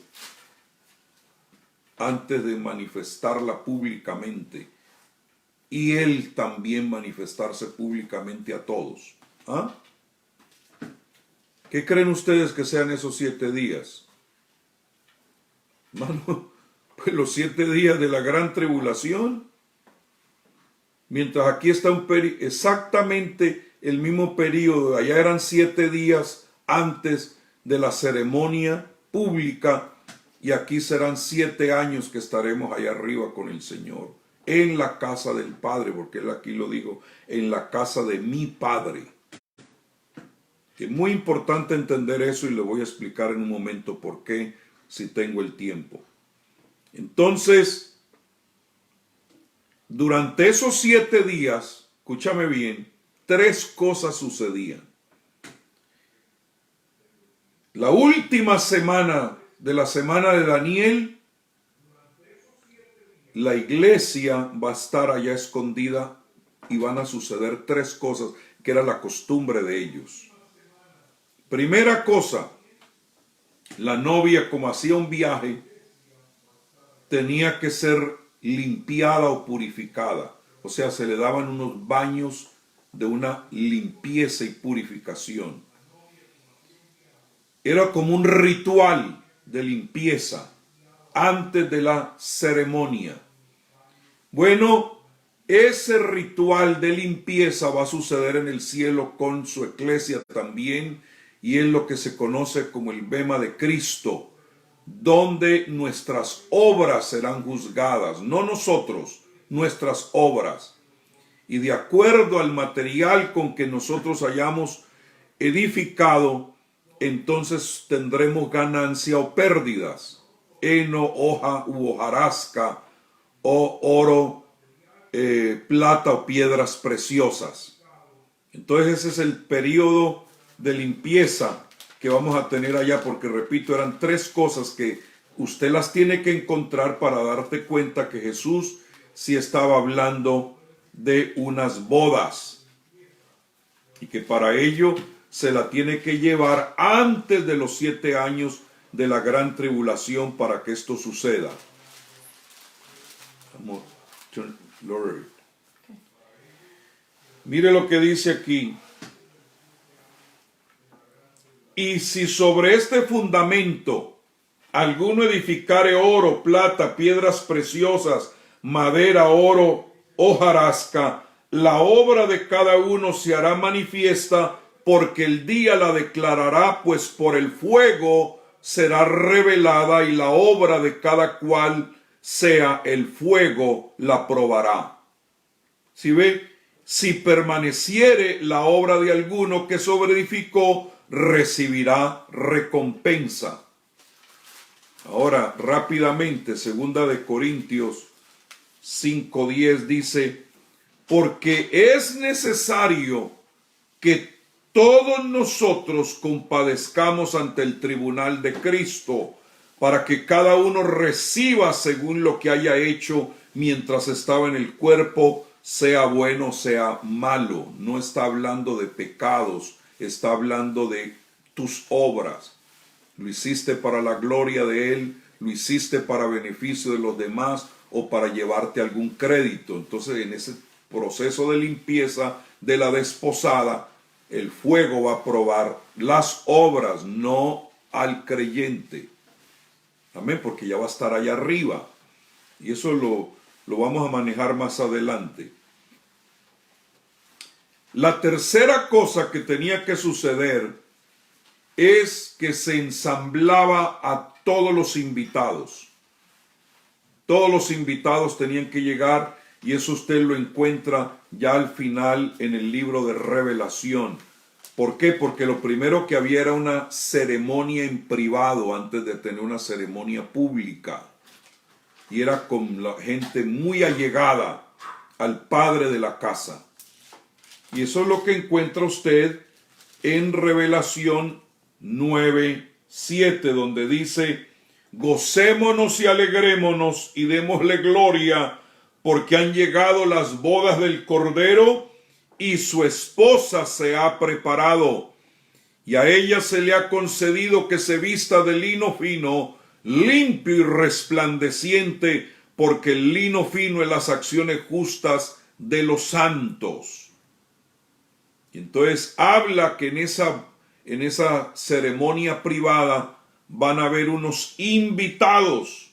Antes de manifestarla públicamente. Y Él también manifestarse públicamente a todos. ¿Ah? ¿Qué creen ustedes que sean esos 7 días? Hermano, pues los 7 días de la gran tribulación. Mientras aquí está exactamente el mismo periodo, allá eran 7 días antes de la ceremonia pública, y aquí serán 7 años que estaremos allá arriba con el Señor, en la casa del Padre, porque Él aquí lo dijo, en la casa de mi Padre. Que es muy importante entender eso y le voy a explicar en un momento por qué, si tengo el tiempo. Entonces, durante esos 7 días, escúchame bien, 3 cosas sucedían. La última semana de la semana de Daniel, la iglesia va a estar allá escondida y van a suceder 3 cosas que era la costumbre de ellos. Primera cosa, la novia, como hacía un viaje, tenía que ser limpiada o purificada. O sea, se le daban unos baños de una limpieza y purificación. Era como un ritual de limpieza antes de la ceremonia. Bueno, ese ritual de limpieza va a suceder en el cielo con su iglesia también, y es lo que se conoce como el bema de Cristo, donde nuestras obras serán juzgadas, no nosotros, nuestras obras. Y de acuerdo al material con que nosotros hayamos edificado, entonces tendremos ganancia o pérdidas, heno, hoja u hojarasca, o oro plata o piedras preciosas. Entonces ese es el periodo de limpieza que vamos a tener allá, porque repito, eran 3 cosas que usted las tiene que encontrar para darte cuenta que Jesús sí estaba hablando de unas bodas y que para ello se la tiene que llevar antes de los 7 años de la gran tribulación para que esto suceda. Mire lo que dice aquí. Y si sobre este fundamento alguno edificare oro, plata, piedras preciosas, madera, oro, hojarasca, la obra de cada uno se hará manifiesta, porque el día la declarará, pues por el fuego será revelada, y la obra de cada cual sea el fuego la probará. Si ve, si permaneciere la obra de alguno que sobreedificó, recibirá recompensa. Ahora, rápidamente, 2 Corintios 5:10 dice, porque es necesario que todos nosotros compadezcamos ante el tribunal de Cristo, para que cada uno reciba según lo que haya hecho mientras estaba en el cuerpo, sea bueno, sea malo. No está hablando de pecados, está hablando de tus obras. Lo hiciste para la gloria de Él, lo hiciste para beneficio de los demás o para llevarte algún crédito. Entonces, en ese proceso de limpieza de la desposada, el fuego va a probar las obras, no al creyente. Amén, porque ya va a estar allá arriba. Y eso lo vamos a manejar más adelante. La tercera cosa que tenía que suceder es que se ensamblaba a todos los invitados. Todos los invitados tenían que llegar, y eso usted lo encuentra ya al final en el libro de Revelación. ¿Por qué? Porque lo primero que había era una ceremonia en privado antes de tener una ceremonia pública. Y era con la gente muy allegada al padre de la casa. Y eso es lo que encuentra usted en Revelación 9:7, donde dice, gocémonos y alegrémonos y démosle gloria, porque han llegado las bodas del Cordero y su esposa se ha preparado. Y a ella se le ha concedido que se vista de lino fino, limpio y resplandeciente, porque el lino fino es las acciones justas de los santos. Y entonces habla que en esa ceremonia privada van a haber unos invitados.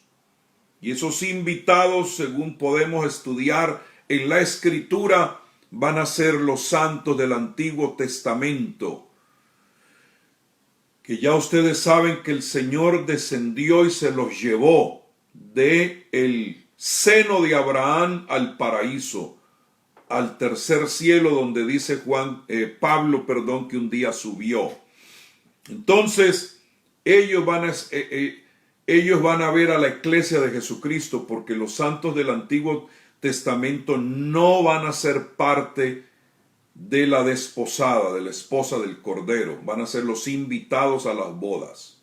Y esos invitados, según podemos estudiar en la Escritura, van a ser los santos del Antiguo Testamento. Que ya ustedes saben que el Señor descendió y se los llevó del seno de Abraham al paraíso, al tercer cielo, donde dice Pablo, que un día subió. Entonces, ellos van a ver a la iglesia de Jesucristo, porque los santos del Antiguo Testamento no van a ser parte de la desposada, de la esposa del Cordero. Van a ser los invitados a las bodas.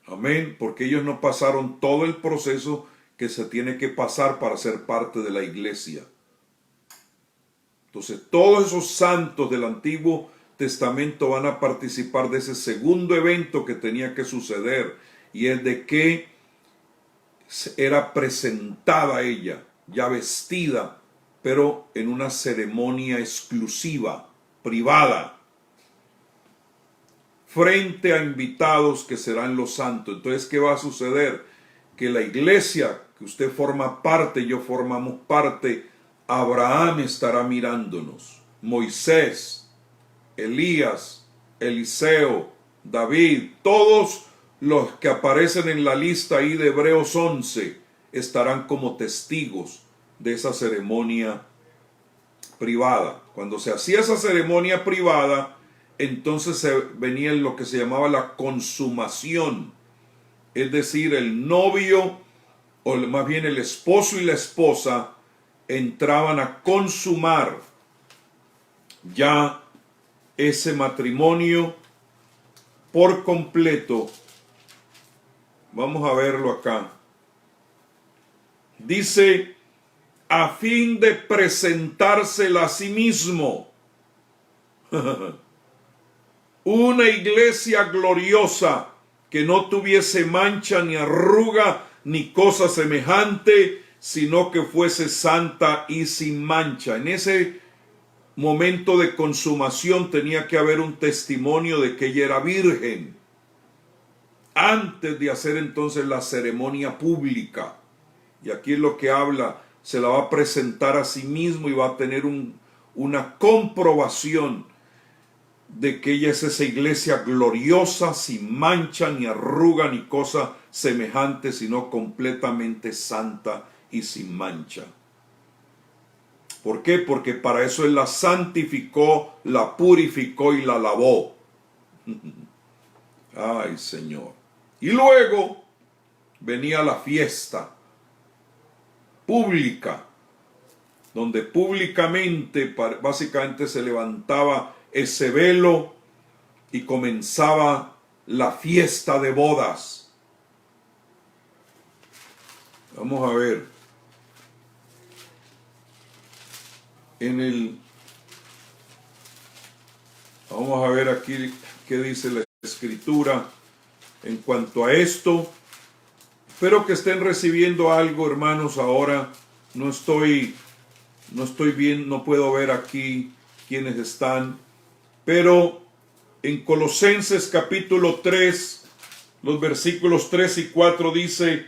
Amén, porque ellos no pasaron todo el proceso que se tiene que pasar para ser parte de la iglesia. Entonces, todos esos santos del Antiguo Testamento van a participar de ese segundo evento que tenía que suceder, y es de que era presentada ella, ya vestida, pero en una ceremonia exclusiva, privada, frente a invitados que serán los santos. Entonces, ¿qué va a suceder? Que la iglesia que usted forma parte, yo formamos parte, Abraham estará mirándonos, Moisés, Elías, Eliseo, David, todos los que aparecen en la lista ahí de Hebreos 11 estarán como testigos de esa ceremonia privada. Cuando se hacía esa ceremonia privada, entonces venía lo que se llamaba la consumación, es decir, el novio o más bien el esposo y la esposa, entraban a consumar ya ese matrimonio por completo. Vamos a verlo acá. Dice, a fin de presentársela a sí mismo. Una iglesia gloriosa que no tuviese mancha ni arruga ni cosa semejante, sino que fuese santa y sin mancha. En ese momento de consumación tenía que haber un testimonio de que ella era virgen, antes de hacer entonces la ceremonia pública. Y aquí es lo que habla, se la va a presentar a sí mismo y va a tener una comprobación de que ella es esa iglesia gloriosa, sin mancha, ni arruga, ni cosa semejante, sino completamente santa y sin mancha. ¿Por qué? Porque para eso Él la santificó, la purificó y la lavó. Ay, Señor. Y luego venía la fiesta pública, donde públicamente, básicamente se levantaba ese velo y comenzaba la fiesta de bodas. Vamos a ver. Vamos a ver aquí qué dice la Escritura en cuanto a esto. Espero que estén recibiendo algo, hermanos. Ahora no estoy bien, no puedo ver aquí quiénes están, pero en Colosenses capítulo 3, los versículos 3 y 4 dice,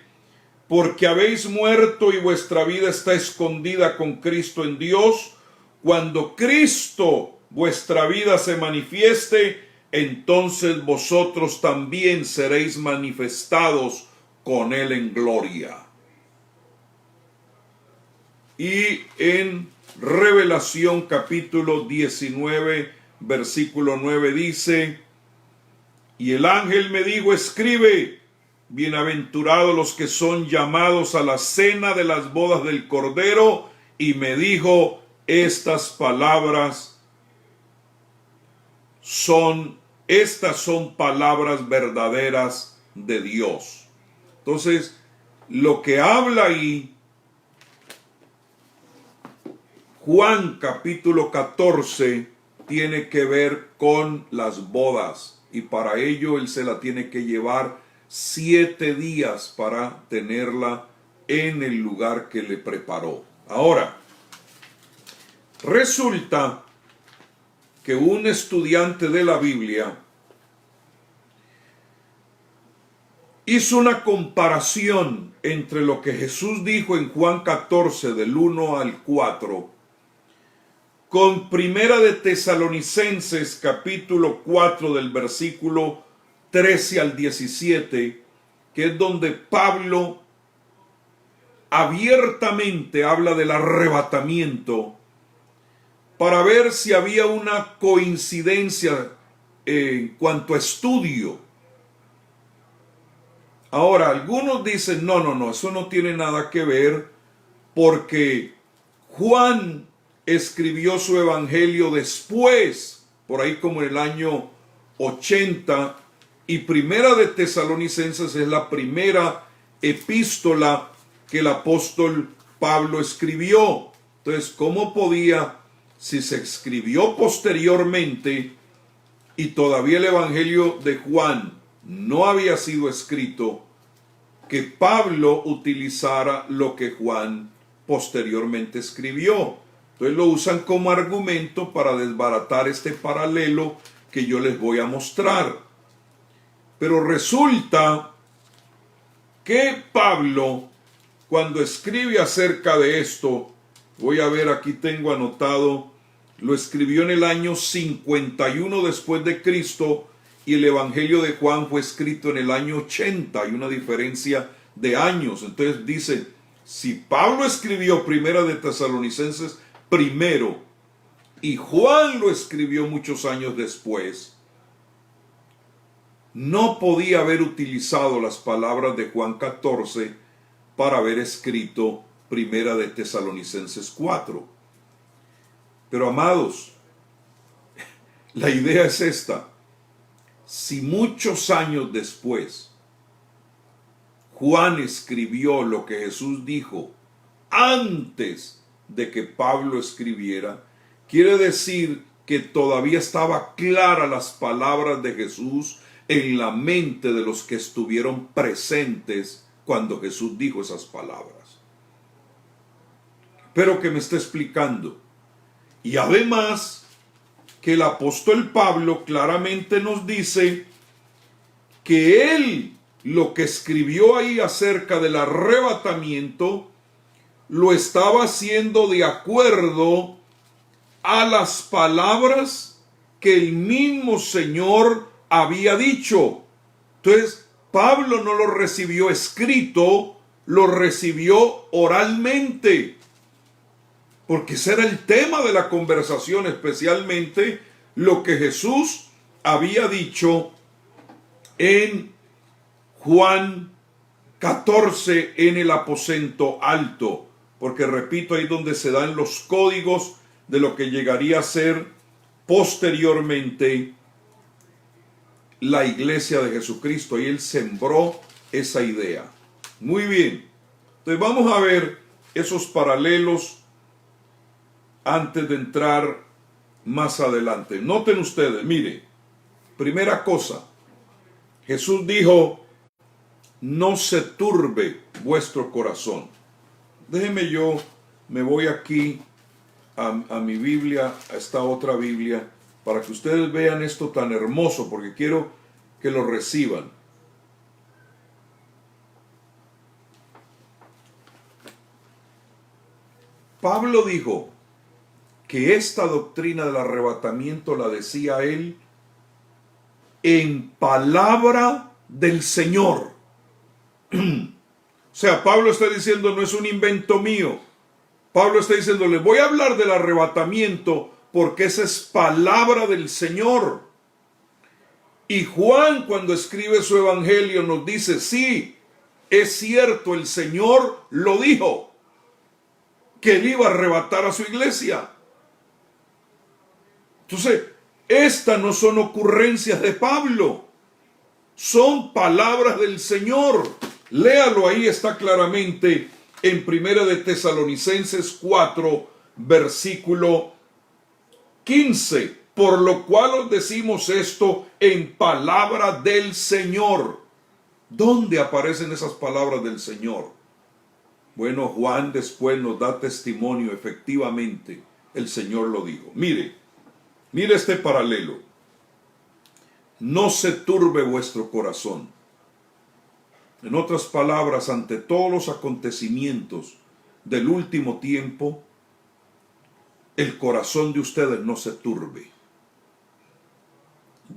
porque habéis muerto y vuestra vida está escondida con Cristo en Dios. Cuando Cristo vuestra vida se manifieste, entonces vosotros también seréis manifestados con Él en gloria. Y en Revelación capítulo 19, versículo 9 dice, y el ángel me dijo, escribe, bienaventurados los que son llamados a la cena de las bodas del Cordero, y me dijo, estas son palabras verdaderas de Dios. Entonces, lo que habla ahí Juan capítulo 14 tiene que ver con las bodas, y para ello él se la tiene que llevar 7 días para tenerla en el lugar que le preparó. Ahora, resulta que un estudiante de la Biblia hizo una comparación entre lo que Jesús dijo en Juan 14 del 1 al 4 con Primera de Tesalonicenses capítulo 4 del versículo 13 al 17, que es donde Pablo abiertamente habla del arrebatamiento, para ver si había una coincidencia en cuanto a estudio. Ahora, algunos dicen, no, eso no tiene nada que ver, porque Juan escribió su evangelio después, por ahí como en el año 80, y Primera de Tesalonicenses es la primera epístola que el apóstol Pablo escribió. Entonces, ¿cómo podía, si se escribió posteriormente y todavía el evangelio de Juan no había sido escrito, que Pablo utilizara lo que Juan posteriormente escribió? Entonces lo usan como argumento para desbaratar este paralelo que yo les voy a mostrar. Pero resulta que Pablo, cuando escribe acerca de esto, voy a ver, aquí tengo anotado, lo escribió en el año 51 después de Cristo, y el Evangelio de Juan fue escrito en el año 80, hay una diferencia de años. Entonces dice, si Pablo escribió Primera de Tesalonicenses primero y Juan lo escribió muchos años después, no podía haber utilizado las palabras de Juan 14 para haber escrito Primera de Tesalonicenses 4. Pero amados, la idea es esta. Si muchos años después Juan escribió lo que Jesús dijo antes de que Pablo escribiera, quiere decir que todavía estaba clara las palabras de Jesús en la mente de los que estuvieron presentes cuando Jesús dijo esas palabras. Pero que me está explicando. Y además que el apóstol Pablo claramente nos dice que él lo que escribió ahí acerca del arrebatamiento lo estaba haciendo de acuerdo a las palabras que el mismo Señor había dicho. Entonces, Pablo no lo recibió escrito, lo recibió oralmente, porque ese era el tema de la conversación, especialmente lo que Jesús había dicho en Juan 14 en el aposento alto, porque repito, ahí donde se dan los códigos de lo que llegaría a ser posteriormente la iglesia de Jesucristo, y él sembró esa idea. Muy bien, entonces vamos a ver esos paralelos antes de entrar más adelante. Noten ustedes, mire, primera cosa, Jesús dijo: no se turbe vuestro corazón. Déjeme, yo me voy aquí a mi Biblia, a esta otra Biblia, para que ustedes vean esto tan hermoso, porque quiero que lo reciban. Pablo dijo que esta doctrina del arrebatamiento la decía él en palabra del Señor. O sea, Pablo está diciendo, no es un invento mío. Pablo está diciendo, les voy a hablar del arrebatamiento porque esa es palabra del Señor. Y Juan, cuando escribe su evangelio, nos dice, sí, es cierto, el Señor lo dijo, que él iba a arrebatar a su iglesia. Entonces, estas no son ocurrencias de Pablo, son palabras del Señor. Léalo, ahí está claramente en Primera de Tesalonicenses 4, versículo 15. Por lo cual os decimos esto en palabra del Señor. ¿Dónde aparecen esas palabras del Señor? Bueno, Juan después nos da testimonio, efectivamente, el Señor lo dijo. Mire este paralelo. No se turbe vuestro corazón. En otras palabras, ante todos los acontecimientos del último tiempo, el corazón de ustedes no se turbe.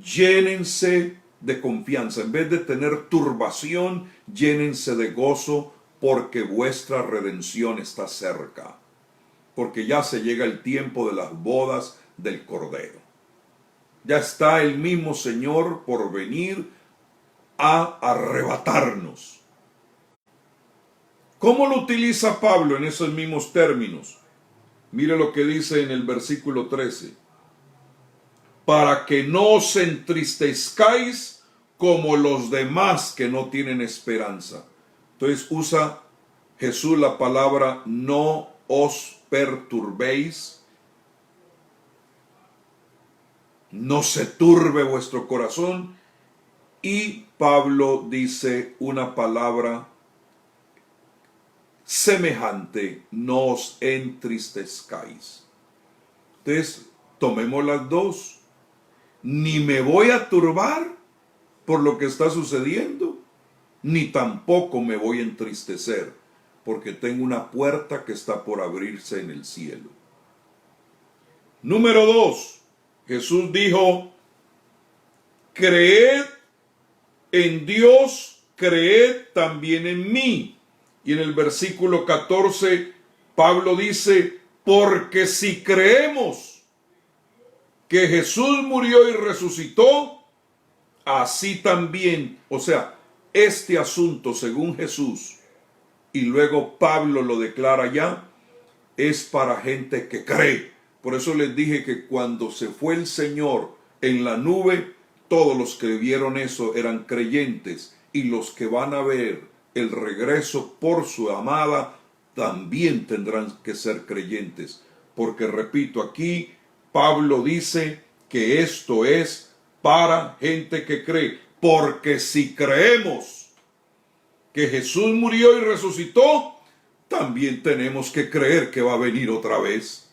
Llénense de confianza. En vez de tener turbación, llénense de gozo, porque vuestra redención está cerca. Porque ya se llega el tiempo de las bodas del Cordero. Ya está el mismo Señor por venir a arrebatarnos. ¿Cómo lo utiliza Pablo en esos mismos términos? Mire lo que dice en el versículo 13. Para que no os entristezcáis como los demás que no tienen esperanza. Entonces usa Jesús la palabra no os perturbéis. No se turbe vuestro corazón. Y Pablo dice una palabra semejante: no os entristezcáis. Entonces, tomemos las dos. Ni me voy a turbar por lo que está sucediendo, ni tampoco me voy a entristecer, porque tengo una puerta que está por abrirse en el cielo. Número 2. Jesús dijo: creed en Dios, creed también en mí. Y en el versículo 14, Pablo dice: porque si creemos que Jesús murió y resucitó, así también, o sea, este asunto según Jesús, y luego Pablo lo declara ya, es para gente que cree. Por eso les dije que cuando se fue el Señor en la nube, todos los que vieron eso eran creyentes, y los que van a ver el regreso por su amada también tendrán que ser creyentes. Porque repito, aquí Pablo dice que esto es para gente que cree. Porque si creemos que Jesús murió y resucitó, también tenemos que creer que va a venir otra vez.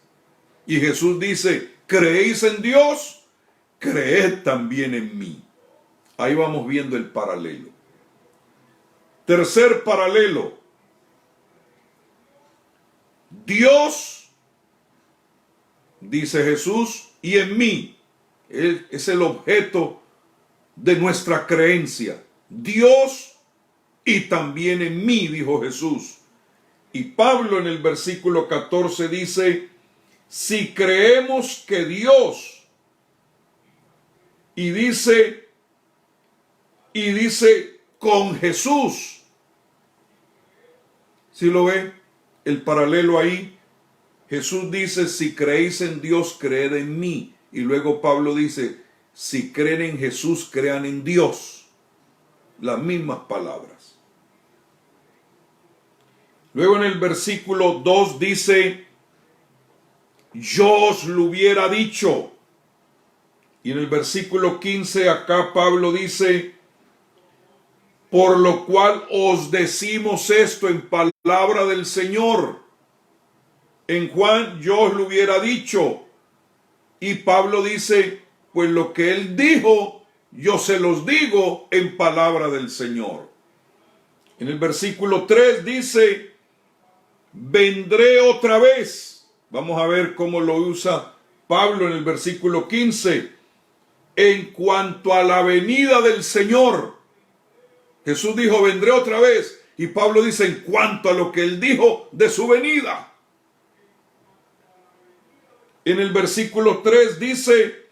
Y Jesús dice, ¿creéis en Dios? Creed también en mí. Ahí vamos viendo el paralelo. Tercer paralelo. Dios, dice Jesús, y en mí. Es el objeto de nuestra creencia. Dios y también en mí, dijo Jesús. Y Pablo en el versículo 14 dice, si creemos que Dios, y dice con Jesús, ¿sí lo ve? El paralelo ahí. Jesús dice, si creéis en Dios, creed en mí. Y luego Pablo dice, si creen en Jesús, crean en Dios. Las mismas palabras. Luego en el versículo 2 dice, yo os lo hubiera dicho. Y en el versículo 15 acá Pablo dice, por lo cual os decimos esto en palabra del Señor. En Juan yo os lo hubiera dicho. Y Pablo dice, pues lo que él dijo, yo se los digo en palabra del Señor. En el versículo 3 dice, vendré otra vez. Vamos a ver cómo lo usa Pablo en el versículo 15. En cuanto a la venida del Señor. Jesús dijo, vendré otra vez. Y Pablo dice, en cuanto a lo que él dijo de su venida. En el versículo 3 dice,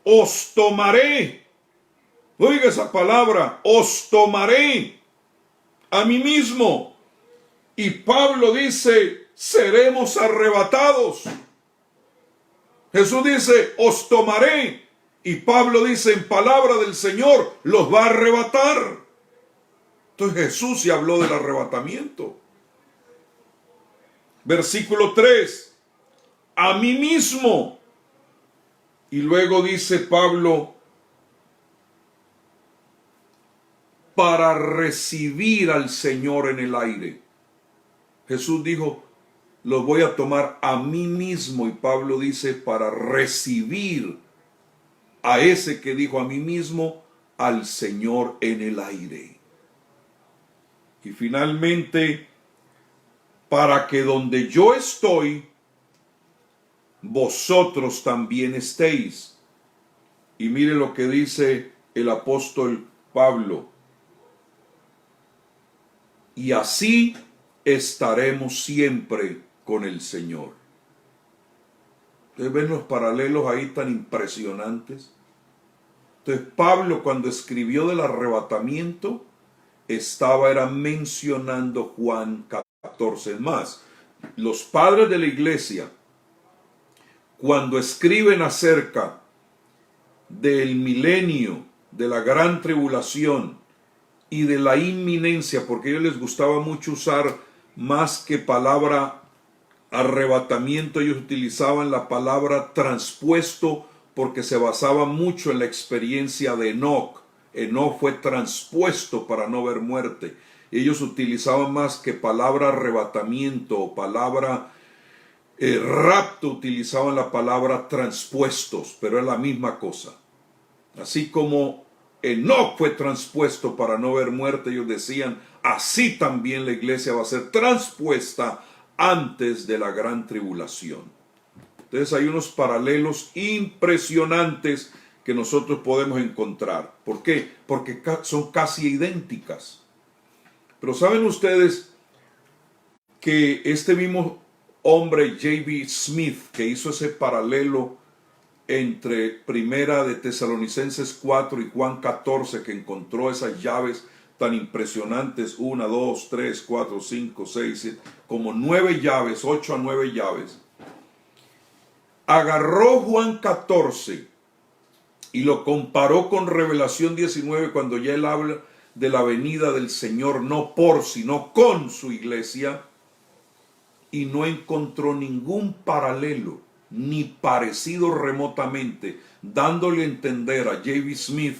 os tomaré. Oiga esa palabra, os tomaré a mí mismo. Y Pablo dice, seremos arrebatados. Jesús dice, os tomaré. Y Pablo dice, en palabra del Señor, los va a arrebatar. Entonces Jesús se habló del arrebatamiento. Versículo 3. A mí mismo. Y luego dice Pablo, para recibir al Señor en el aire. Jesús dijo, los voy a tomar a mí mismo. Y Pablo dice, para recibir a ese que dijo a mí mismo, al Señor en el aire. Y finalmente, para que donde yo estoy, vosotros también estéis. Y mire lo que dice el apóstol Pablo. Y así estaremos siempre con el Señor. Ustedes ven los paralelos ahí tan impresionantes. Entonces Pablo, cuando escribió del arrebatamiento, era mencionando Juan 14 más. Los padres de la iglesia, cuando escriben acerca del milenio, de la gran tribulación y de la inminencia, porque a ellos les gustaba mucho usar más que palabra arrebatamiento, ellos utilizaban la palabra transpuesto, porque se basaba mucho en la experiencia de Enoc. Enoc fue transpuesto para no ver muerte. Ellos utilizaban más que palabra arrebatamiento o palabra rapto, utilizaban la palabra transpuestos, pero es la misma cosa. Así como Enoc fue transpuesto para no ver muerte, ellos decían, así también la iglesia va a ser transpuesta antes de la gran tribulación. Entonces hay unos paralelos impresionantes que nosotros podemos encontrar. ¿Por qué? Porque son casi idénticas. Pero ¿saben ustedes que este mismo hombre, J.B. Smith, que hizo ese paralelo entre Primera de Tesalonicenses 4 y Juan 14, que encontró esas llaves tan impresionantes, 1, 2, 3, 4, 5, 6, 7, como 9 llaves, 8 a 9 llaves. Agarró Juan 14 y lo comparó con Revelación 19, cuando ya él habla de la venida del Señor, no por, sino con su iglesia, y no encontró ningún paralelo, ni parecido remotamente, dándole a entender a J.B. Smith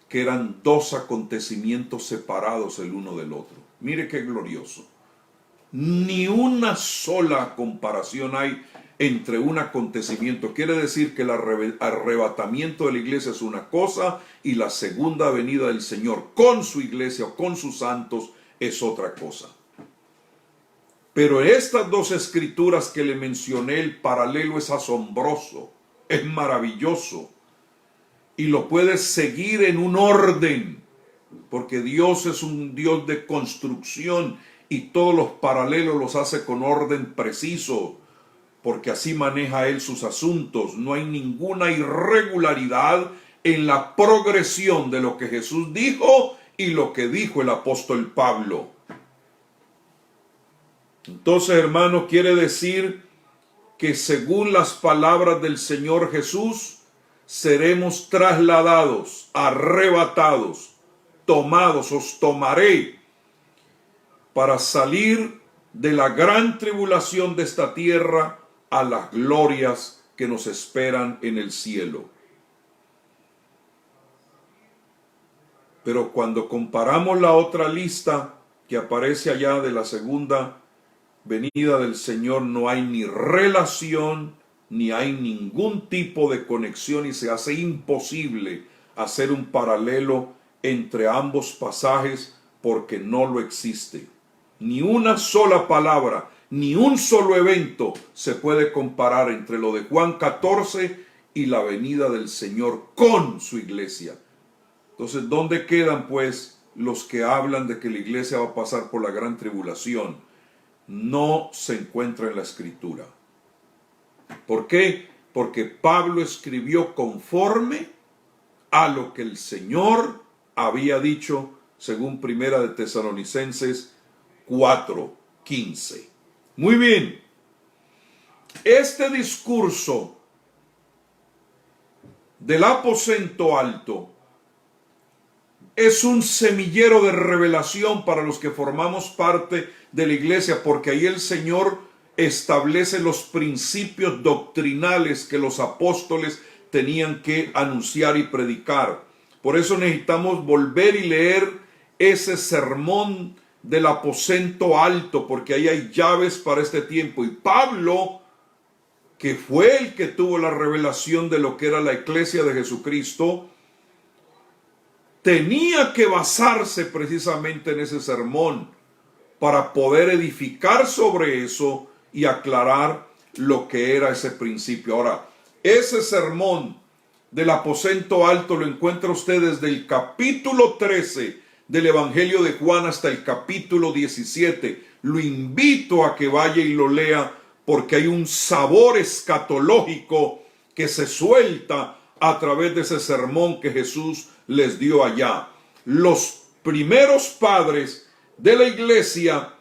que eran dos acontecimientos separados el uno del otro. Mire qué glorioso. Ni una sola comparación hay entre un acontecimiento. Quiere decir que el arrebatamiento de la iglesia es una cosa y la segunda venida del Señor con su iglesia o con sus santos es otra cosa. Pero estas dos escrituras que le mencioné, el paralelo es asombroso, es maravilloso y lo puedes seguir en un orden, porque Dios es un Dios de construcción y todos los paralelos los hace con orden preciso, porque así maneja Él sus asuntos. No hay ninguna irregularidad en la progresión de lo que Jesús dijo y lo que dijo el apóstol Pablo. Entonces, hermano, quiere decir que según las palabras del Señor Jesús, seremos trasladados, arrebatados, tomados, os tomaré, para salir de la gran tribulación de esta tierra a las glorias que nos esperan en el cielo. Pero cuando comparamos la otra lista que aparece allá de la segunda venida del Señor, no hay ni relación, ni hay ningún tipo de conexión, y se hace imposible hacer un paralelo entre ambos pasajes porque no lo existe. Ni una sola palabra, ni un solo evento se puede comparar entre lo de Juan 14 y la venida del Señor con su iglesia. Entonces, ¿dónde quedan pues los que hablan de que la iglesia va a pasar por la gran tribulación? No se encuentra en la Escritura. ¿Por qué? Porque Pablo escribió conforme a lo que el Señor había dicho, según Primera de Tesalonicenses 4:15. Muy bien. Este discurso del aposento alto es un semillero de revelación para los que formamos parte de la iglesia, porque ahí el Señor establece los principios doctrinales que los apóstoles tenían que anunciar y predicar. Por eso necesitamos volver y leer ese sermón del aposento alto, porque ahí hay llaves para este tiempo. Y Pablo, que fue el que tuvo la revelación de lo que era la iglesia de Jesucristo, tenía que basarse precisamente en ese sermón para poder edificar sobre eso y aclarar lo que era ese principio. Ahora, ese sermón del aposento alto lo encuentra usted desde el capítulo 13 del Evangelio de Juan hasta el capítulo 17. Lo invito a que vaya y lo lea, porque hay un sabor escatológico que se suelta a través de ese sermón que Jesús les dio allá. Los primeros padres de la iglesia,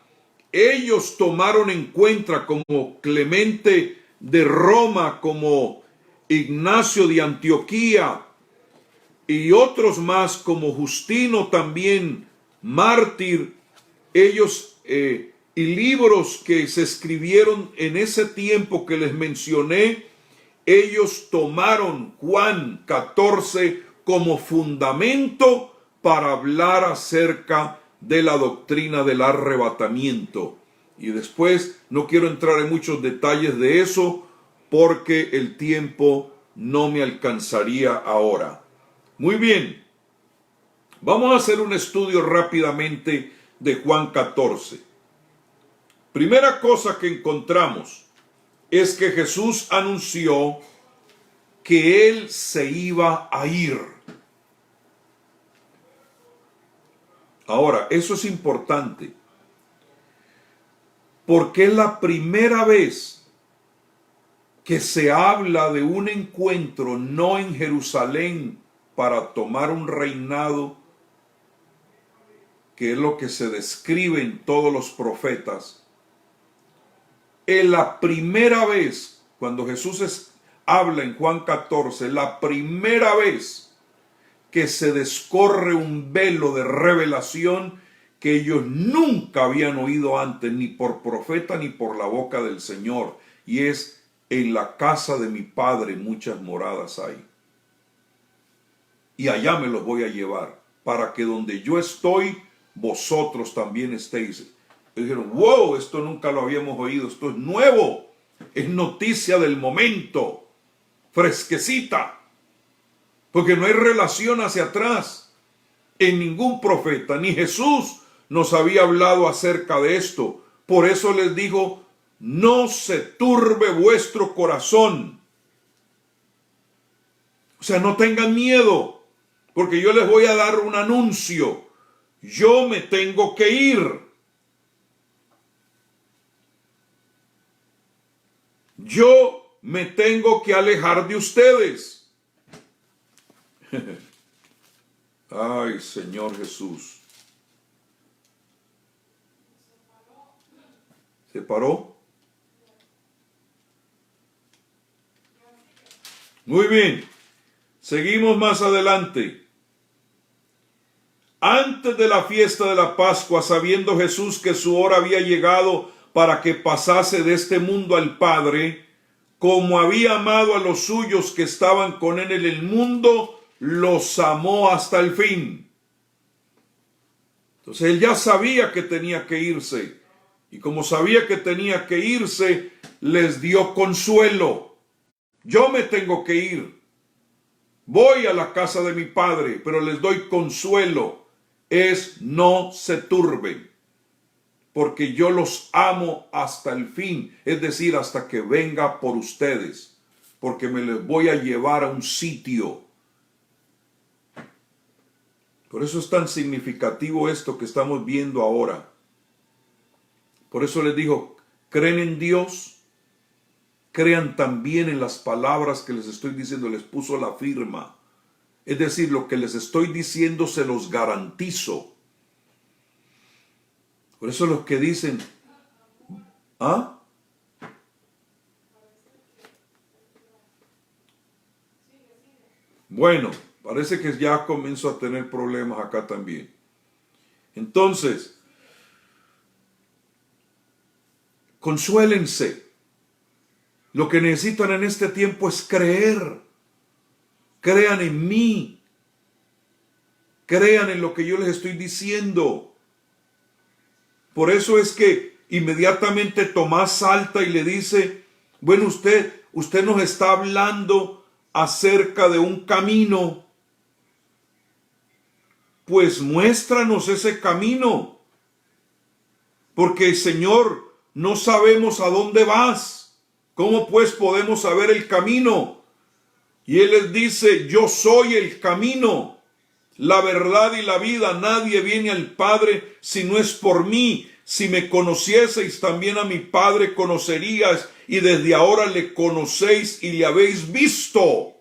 ellos tomaron en cuenta, como Clemente de Roma, como Ignacio de Antioquía y otros más, como Justino también, mártir, ellos y libros que se escribieron en ese tiempo que les mencioné, ellos tomaron Juan 14 como fundamento para hablar acerca de la doctrina del arrebatamiento. Y después no quiero entrar en muchos detalles de eso porque el tiempo no me alcanzaría ahora. Muy bien, vamos a hacer un estudio rápidamente de Juan 14. Primera cosa que encontramos es que Jesús anunció que Él se iba a ir. Ahora, eso es importante, porque es la primera vez que se habla de un encuentro no en Jerusalén para tomar un reinado, que es lo que se describe en todos los profetas, en la primera vez, cuando Jesús habla en Juan 14, la primera vez que se descorre un velo de revelación que ellos nunca habían oído antes, ni por profeta ni por la boca del Señor, y es: en la casa de mi Padre muchas moradas hay, y allá me los voy a llevar, para que donde yo estoy, vosotros también estéis. Y dijeron: wow, esto nunca lo habíamos oído, esto es nuevo, es noticia del momento, fresquecita, porque no hay relación hacia atrás. En ningún profeta, ni Jesús nos había hablado acerca de esto. Por eso les dijo: no se turbe vuestro corazón. O sea, no tengan miedo, porque yo les voy a dar un anuncio. Yo me tengo que ir. Yo me tengo que alejar de ustedes. Ay, Señor Jesús. ¿Se paró? Muy bien. Seguimos más adelante. Antes de la fiesta de la Pascua, sabiendo Jesús que su hora había llegado para que pasase de este mundo al Padre, como había amado a los suyos que estaban con él en el mundo, los amó hasta el fin. Entonces él ya sabía que tenía que irse, y como sabía que tenía que irse, les dio consuelo. Yo me tengo que ir, voy a la casa de mi Padre, pero les doy consuelo, es: no se turben, porque yo los amo hasta el fin, es decir, hasta que venga por ustedes, porque me les voy a llevar a un sitio. Por eso es tan significativo esto que estamos viendo ahora. Por eso les dijo: ¿creen en Dios? Crean también en las palabras que les estoy diciendo. Les puso la firma. Es decir, lo que les estoy diciendo se los garantizo. Por eso los que dicen: ¿ah? Bueno, parece que ya comienzo a tener problemas acá también. Entonces, consuélense. Lo que necesitan en este tiempo es creer. Crean en mí. Crean en lo que yo les estoy diciendo. Por eso es que inmediatamente Tomás salta y le dice: bueno, usted nos está hablando acerca de un camino. Pues muéstranos ese camino. Porque, Señor, no sabemos a dónde vas. ¿Cómo pues podemos saber el camino? Y él les dice: yo soy el camino, la verdad y la vida. Nadie viene al Padre si no es por mí. Si me conocieseis, también a mi Padre conoceríais, y desde ahora le conocéis y le habéis visto.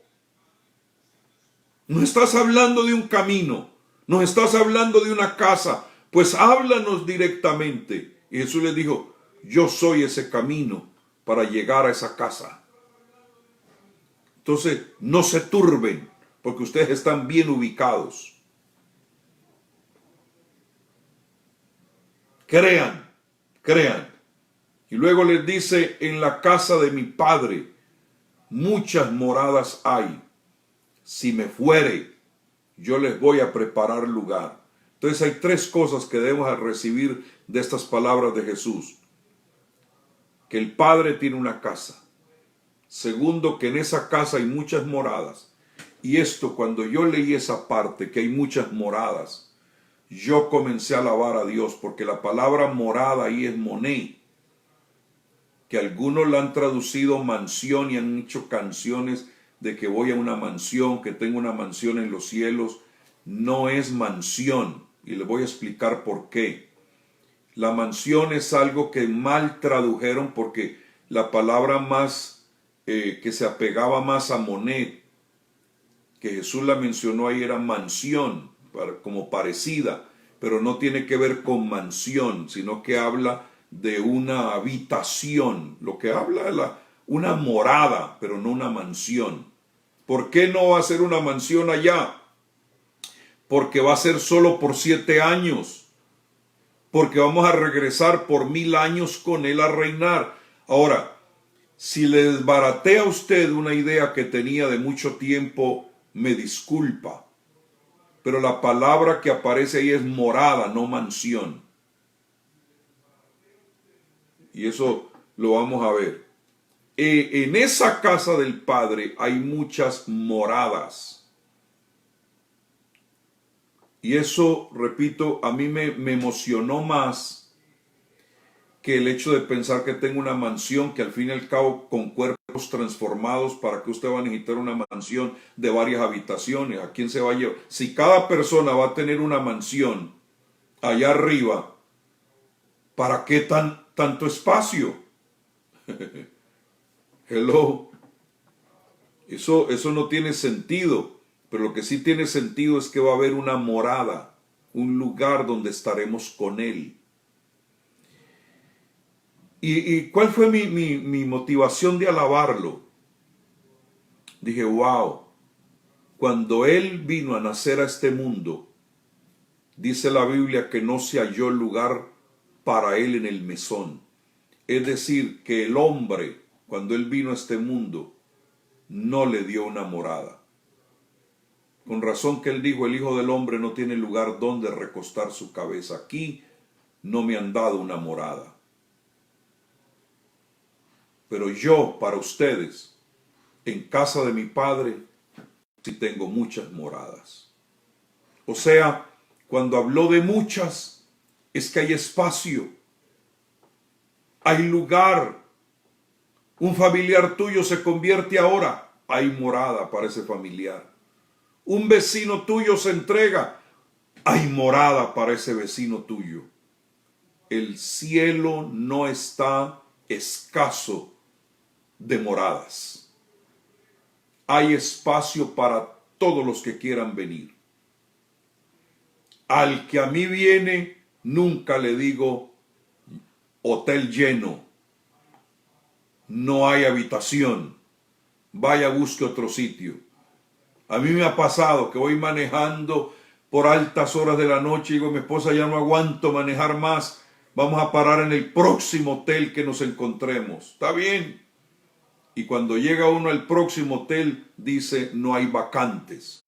No estás hablando de un camino, no estás hablando de una casa, pues háblanos directamente. Y Jesús les dijo: yo soy ese camino para llegar a esa casa. Entonces, no se turben, porque ustedes están bien ubicados. Crean. Y luego les dice: en la casa de mi Padre muchas moradas hay. Si me fuere, yo les voy a preparar lugar. Entonces hay tres cosas que debemos recibir de estas palabras de Jesús. Que el Padre tiene una casa. Segundo, que en esa casa hay muchas moradas. Y esto, cuando yo leí esa parte, que hay muchas moradas, yo comencé a alabar a Dios, porque la palabra morada ahí es moné, que algunos la han traducido mansión y han hecho canciones de que voy a una mansión, que tengo una mansión en los cielos. No es mansión, y les voy a explicar por qué. La mansión es algo que mal tradujeron, porque la palabra más que se apegaba más a monet, que Jesús la mencionó ahí, era mansión, como parecida. pero no tiene que ver con mansión, sino que habla de una habitación, lo que habla de una morada, pero no una mansión. ¿Por qué no va a ser una mansión allá? Porque va a ser solo por 7 años, porque vamos a regresar por 1000 años con él a reinar. Ahora, si le desbaraté a usted una idea que tenía de mucho tiempo, me disculpa, pero la palabra que aparece ahí es morada, no mansión. Y eso lo vamos a ver. En esa casa del Padre hay muchas moradas. Y eso, repito, a mí me emocionó más que el hecho de pensar que tengo una mansión que al fin y al cabo con cuerpos transformados. ¿Para qué usted va a necesitar una mansión de varias habitaciones? ¿A quién se va a llevar? Si cada persona va a tener una mansión allá arriba, ¿para qué tanto espacio? Hello. Eso no tiene sentido. Pero lo que sí tiene sentido es que va a haber una morada, un lugar donde estaremos con Él. ¿Y cuál fue mi motivación de alabarlo? Dije, wow, cuando Él vino a nacer a este mundo, dice la Biblia que no se halló lugar para Él en el mesón. Es decir, que el hombre, cuando Él vino a este mundo, no le dio una morada. Con razón que Él dijo, el Hijo del Hombre no tiene lugar donde recostar su cabeza. Aquí no me han dado una morada. Pero yo, para ustedes, en casa de mi Padre, sí tengo muchas moradas. O sea, cuando habló de muchas, es que hay espacio, hay lugar. Un familiar tuyo se convierte ahora, hay morada para ese familiar. Un vecino tuyo se entrega, hay morada para ese vecino tuyo. El cielo no está escaso de moradas. Hay espacio para todos los que quieran venir. Al que a mí viene, nunca le digo hotel lleno, no hay habitación, vaya, busque otro sitio. A mí me ha pasado que voy manejando por altas horas de la noche y digo, mi esposa, ya no aguanto manejar más, vamos a parar en el próximo hotel que nos encontremos. Está bien. Y cuando llega uno al próximo hotel, dice, no hay vacantes.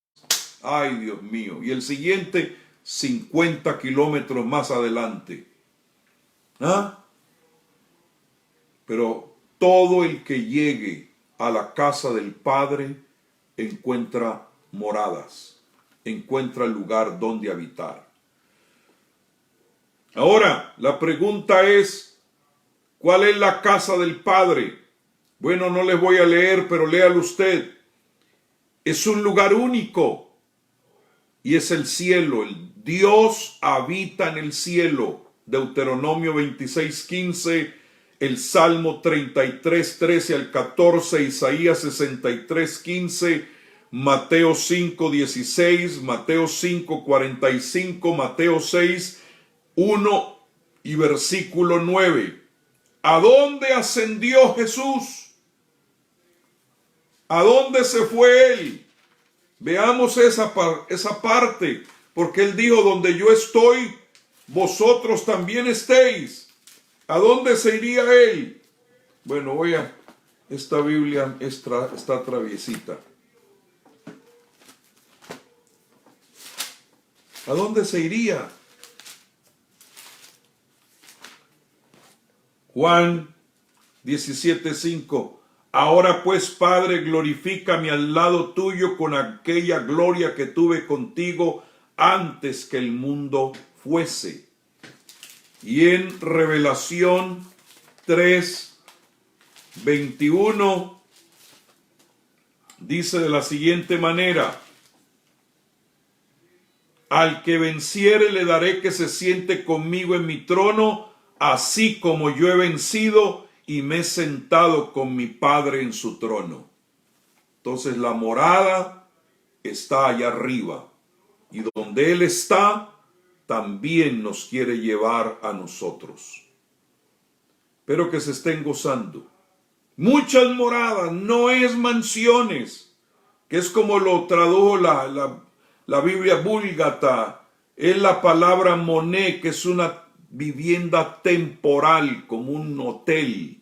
Ay, Dios mío. Y el siguiente, 50 kilómetros más adelante. ¿Ah? Pero todo el que llegue a la casa del Padre encuentra moradas, encuentra lugar donde habitar. Ahora, la pregunta es, ¿cuál es la casa del Padre? Bueno, no les voy a leer, pero léalo usted. Es un lugar único y es el cielo. El Dios habita en el cielo. Deuteronomio 26:15, el Salmo 33:13 al 14, Isaías 63:15, Mateo 5:16, Mateo 5:45, Mateo 6:1 y versículo 9. ¿A dónde ascendió Jesús? ¿A dónde se fue Él? Veamos esa parte, porque Él dijo, donde yo estoy, vosotros también estéis. ¿A dónde se iría Él? Bueno, esta Biblia está traviesita. ¿A dónde se iría? Juan 17:5. Ahora pues, Padre, glorifícame al lado tuyo con aquella gloria que tuve contigo antes que el mundo fuese. Y en Revelación 3:21 dice de la siguiente manera: al que venciere le daré que se siente conmigo en mi trono, así como yo he vencido y me he sentado con mi Padre en su trono. Entonces la morada está allá arriba, y donde Él está, también nos quiere llevar a nosotros. Espero que se estén gozando. Muchas moradas, no es mansiones, que es como lo tradujo la Biblia Búlgata. Es la palabra moné, que es una vivienda temporal, como un hotel,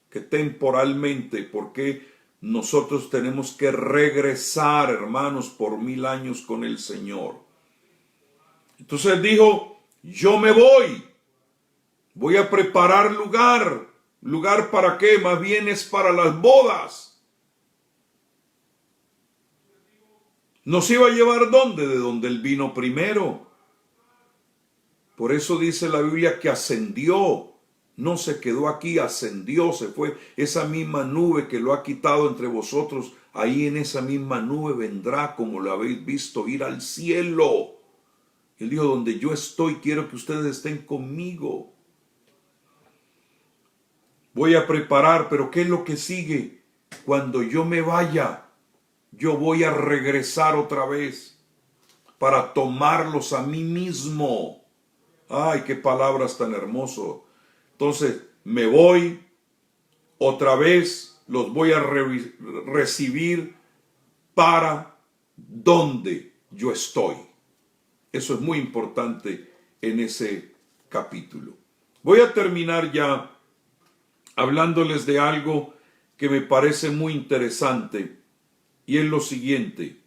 que temporalmente, porque nosotros tenemos que regresar, hermanos, por 1000 años con el Señor. Entonces dijo, yo me voy a preparar lugar. ¿Lugar para qué? Más bien es para las bodas. ¿Nos iba a llevar dónde? De donde Él vino primero. Por eso dice la Biblia que ascendió. No se quedó aquí, ascendió, se fue. Esa misma nube que lo ha quitado entre vosotros, ahí en esa misma nube vendrá, como lo habéis visto, ir al cielo. Él dijo, donde yo estoy, quiero que ustedes estén conmigo. Voy a preparar, pero ¿qué es lo que sigue? Cuando yo me vaya, yo voy a regresar otra vez para tomarlos a mí mismo. Ay, qué palabras tan hermosas. Entonces, me voy otra vez, los voy a recibir para donde yo estoy. Eso es muy importante en ese capítulo. Voy a terminar ya hablándoles de algo que me parece muy interesante, y es lo siguiente.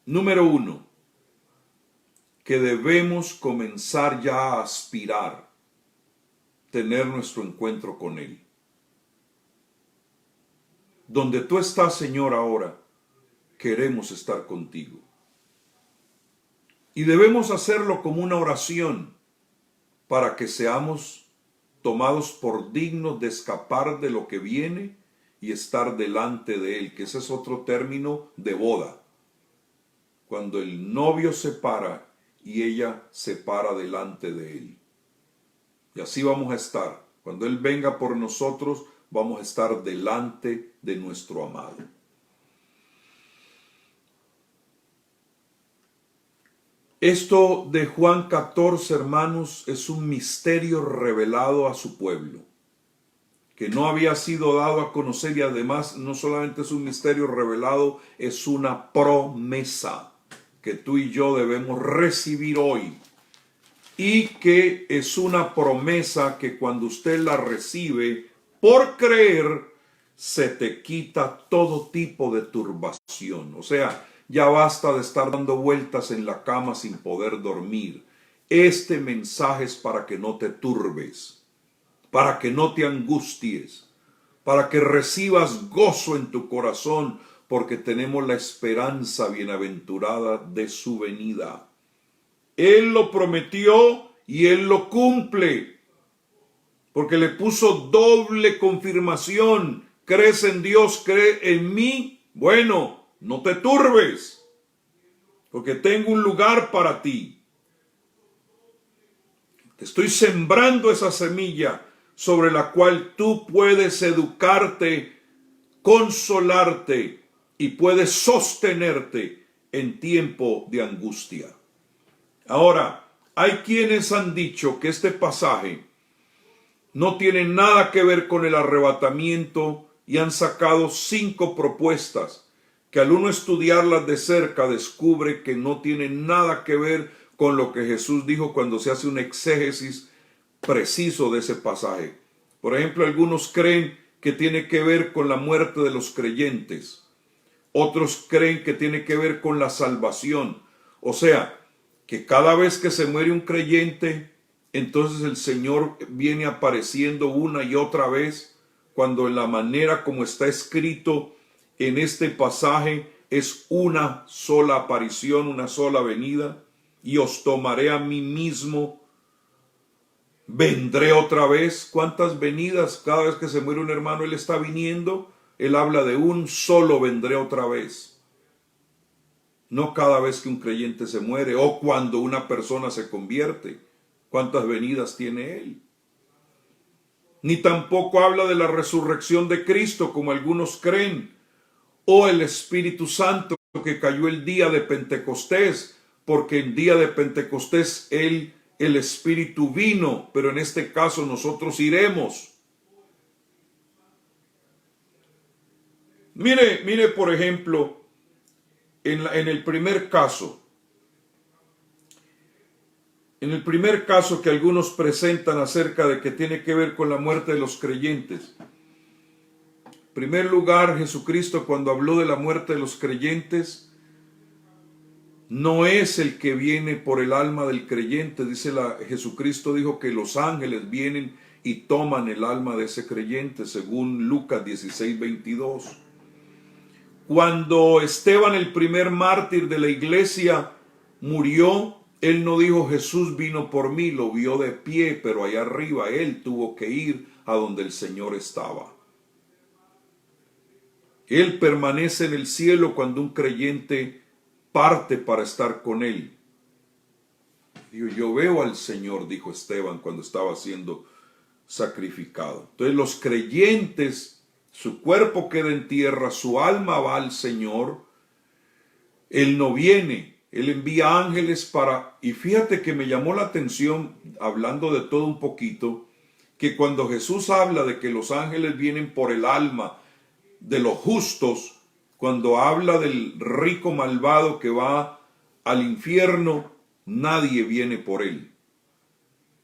Número 1, que debemos comenzar ya a aspirar, tener nuestro encuentro con Él. Donde tú estás, Señor, ahora, queremos estar contigo. Y debemos hacerlo como una oración para que seamos tomados por dignos de escapar de lo que viene y estar delante de Él, que ese es otro término de boda. Cuando el novio se para y ella se para delante de Él. Y así vamos a estar. Cuando Él venga por nosotros, vamos a estar delante de nuestro amado. Esto de Juan 14, hermanos, es un misterio revelado a su pueblo, que no había sido dado a conocer, y además no solamente es un misterio revelado, es una promesa que tú y yo debemos recibir hoy, y que es una promesa que cuando usted la recibe por creer, se te quita todo tipo de turbación. O sea, ya basta de estar dando vueltas en la cama sin poder dormir. Este mensaje es para que no te turbes, para que no te angusties, para que recibas gozo en tu corazón, porque tenemos la esperanza bienaventurada de su venida. Él lo prometió y Él lo cumple, porque le puso doble confirmación. ¿Crees en Dios? ¿Cree en mí? Bueno, no te turbes, porque tengo un lugar para ti. Te estoy sembrando esa semilla sobre la cual tú puedes educarte, consolarte y puedes sostenerte en tiempo de angustia. Ahora, hay quienes han dicho que este pasaje no tiene nada que ver con el arrebatamiento y han sacado 5 propuestas que al uno estudiarlas de cerca descubre que no tienen nada que ver con lo que Jesús dijo cuando se hace un exégesis preciso de ese pasaje. Por ejemplo, algunos creen que tiene que ver con la muerte de los creyentes. Otros creen que tiene que ver con la salvación. O sea, que cada vez que se muere un creyente, entonces el Señor viene apareciendo una y otra vez, cuando en la manera como está escrito en este pasaje es una sola aparición, una sola venida. Y os tomaré a mí mismo, vendré otra vez. ¿Cuántas venidas? Cada vez que se muere un hermano, Él está viniendo. Él habla de un solo vendré otra vez. No cada vez que un creyente se muere o cuando una persona se convierte. ¿Cuántas venidas tiene Él? Ni tampoco habla de la resurrección de Cristo, como algunos creen, o el Espíritu Santo que cayó el día de Pentecostés, porque el día de Pentecostés el Espíritu vino, pero en este caso nosotros iremos. Mire por ejemplo, en el primer caso que algunos presentan acerca de que tiene que ver con la muerte de los creyentes. En primer lugar, Jesucristo, cuando habló de la muerte de los creyentes, no es el que viene por el alma del creyente. Jesucristo dijo que los ángeles vienen y toman el alma de ese creyente, según Lucas 16:22. Cuando Esteban, el primer mártir de la iglesia, murió, él no dijo Jesús vino por mí, lo vio de pie, pero allá arriba él tuvo que ir a donde el Señor estaba. Él permanece en el cielo cuando un creyente parte para estar con él. Yo veo al Señor, dijo Esteban cuando estaba siendo sacrificado. Entonces los creyentes, su cuerpo queda en tierra, su alma va al Señor. Él no viene, Él envía ángeles para... Y fíjate que me llamó la atención, hablando de todo un poquito, que cuando Jesús habla de que los ángeles vienen por el alma de los justos, cuando habla del rico malvado que va al infierno, nadie viene por él.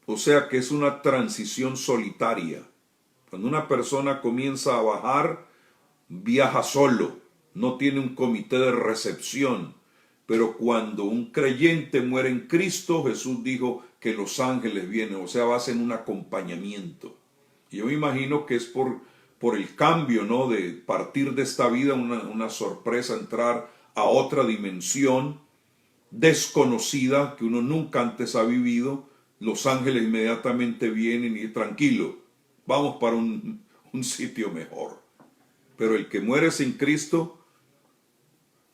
O sea que es una transición solitaria. Cuando una persona comienza a bajar, viaja solo, no tiene un comité de recepción. Pero cuando un creyente muere en Cristo, Jesús dijo que los ángeles vienen, o sea, hacen un acompañamiento. Y yo me imagino que es por el cambio, ¿no? De partir de esta vida, una sorpresa, entrar a otra dimensión desconocida que uno nunca antes ha vivido. Los ángeles inmediatamente vienen y tranquilo, vamos para un sitio mejor. Pero el que muere sin Cristo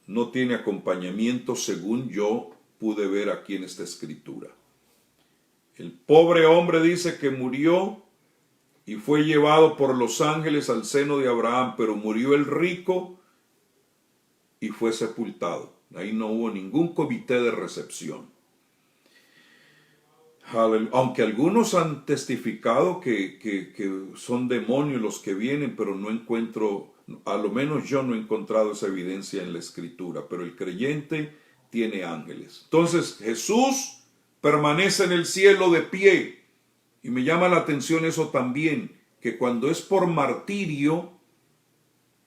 no tiene acompañamiento, según yo pude ver aquí en esta escritura. El pobre hombre dice que murió y fue llevado por los ángeles al seno de Abraham, pero murió el rico y fue sepultado. Ahí no hubo ningún comité de recepción. Aunque algunos han testificado que son demonios los que vienen, pero no encuentro, a lo menos yo no he encontrado esa evidencia en la escritura, pero el creyente tiene ángeles. Entonces Jesús permanece en el cielo de pie, y me llama la atención eso también, que cuando es por martirio,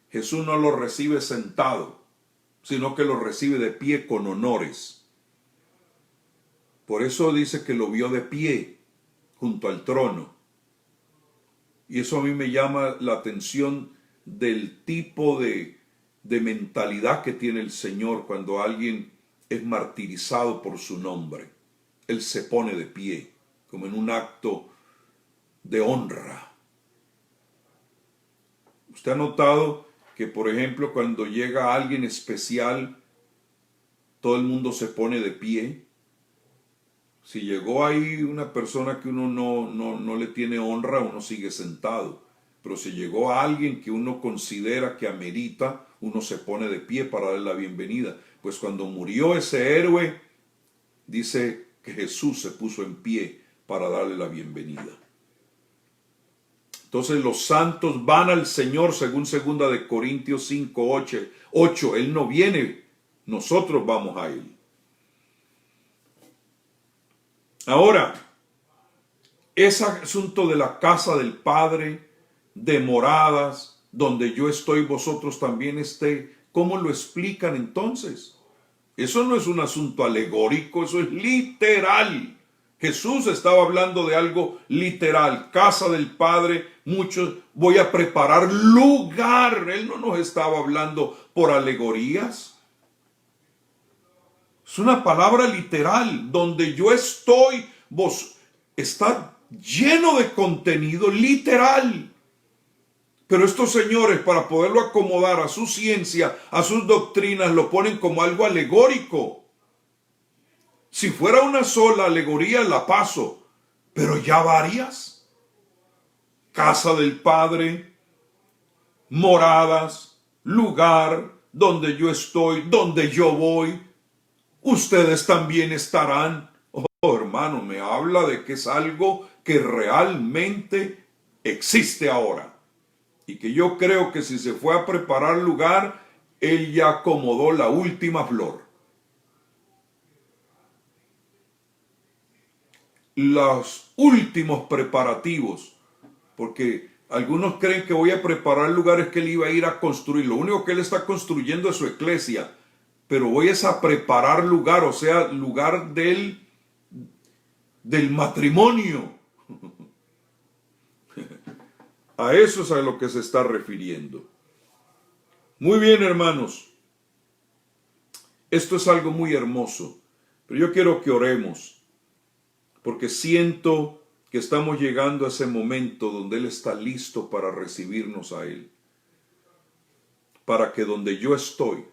Jesús no lo recibe sentado, sino que lo recibe de pie con honores. Por eso dice que lo vio de pie junto al trono. Y eso a mí me llama la atención del tipo de mentalidad que tiene el Señor cuando alguien es martirizado por su nombre. Él se pone de pie, como en un acto de honra. ¿Usted ha notado que, por ejemplo, cuando llega alguien especial, todo el mundo se pone de pie? Si llegó ahí una persona que uno no le tiene honra, uno sigue sentado. Pero si llegó a alguien que uno considera que amerita, uno se pone de pie para darle la bienvenida. Pues cuando murió ese héroe, dice que Jesús se puso en pie para darle la bienvenida. Entonces los santos van al Señor según 2 de Corintios 5:8. Él no viene, nosotros vamos a Él. Ahora, ese asunto de la casa del Padre, de moradas, donde yo estoy, vosotros también esté, ¿cómo lo explican entonces? Eso no es un asunto alegórico, eso es literal. Jesús estaba hablando de algo literal, casa del Padre, voy a preparar lugar. Él no nos estaba hablando por alegorías. Es una palabra literal, donde yo estoy, está lleno de contenido literal. Pero estos señores, para poderlo acomodar a su ciencia, a sus doctrinas, lo ponen como algo alegórico. Si fuera una sola alegoría, la paso, pero ya varias. Casa del Padre, moradas, lugar, donde yo estoy, donde yo voy, ustedes también estarán. Oh, hermano, me habla de que es algo que realmente existe ahora. Y que yo creo que si se fue a preparar lugar, él ya acomodó la última flor. Los últimos preparativos, porque algunos creen que voy a preparar lugares que él iba a ir a construir. Lo único que él está construyendo es su iglesia, pero voy a preparar lugar, o sea, lugar del matrimonio. A eso es a lo que se está refiriendo. Muy bien, hermanos. Esto es algo muy hermoso, pero yo quiero que oremos, porque siento que estamos llegando a ese momento donde Él está listo para recibirnos a Él, para que donde yo estoy,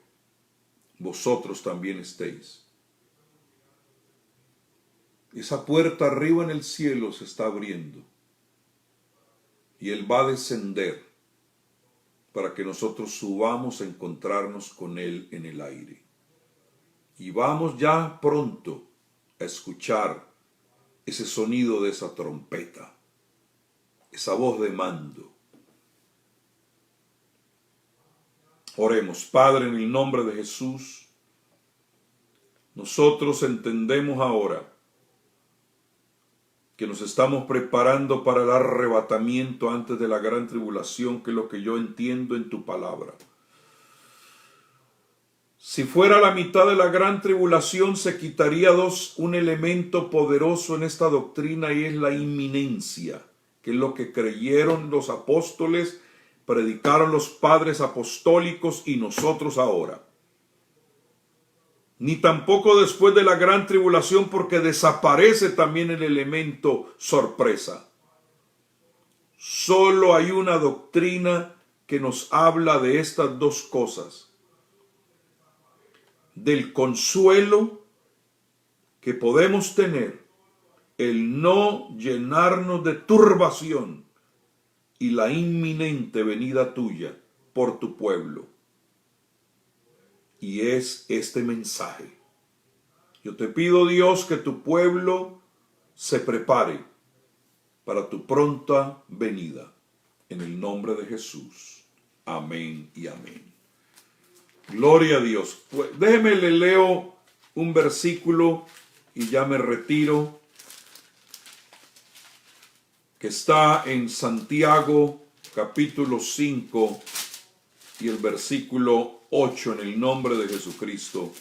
vosotros también estéis. Esa puerta arriba en el cielo se está abriendo y Él va a descender para que nosotros subamos a encontrarnos con Él en el aire. Y vamos ya pronto a escuchar ese sonido de esa trompeta, esa voz de mando. Oremos. Padre, en el nombre de Jesús, nosotros entendemos ahora que nos estamos preparando para el arrebatamiento antes de la gran tribulación, que es lo que yo entiendo en tu palabra. Si fuera la mitad de la gran tribulación, se quitaría un elemento poderoso en esta doctrina, y es la inminencia, que es lo que creyeron los apóstoles, predicaron los padres apostólicos y nosotros ahora. Ni tampoco después de la gran tribulación, porque desaparece también el elemento sorpresa. Solo hay una doctrina que nos habla de estas dos cosas: del consuelo que podemos tener, el no llenarnos de turbación, y la inminente venida tuya por tu pueblo. Y es este mensaje. Yo te pido, Dios, que tu pueblo se prepare para tu pronta venida. En el nombre de Jesús. Amén y amén. Gloria a Dios. Pues, déjeme le leo un versículo y ya me retiro, que está en Santiago capítulo 5 y el versículo 8, en el nombre de Jesucristo.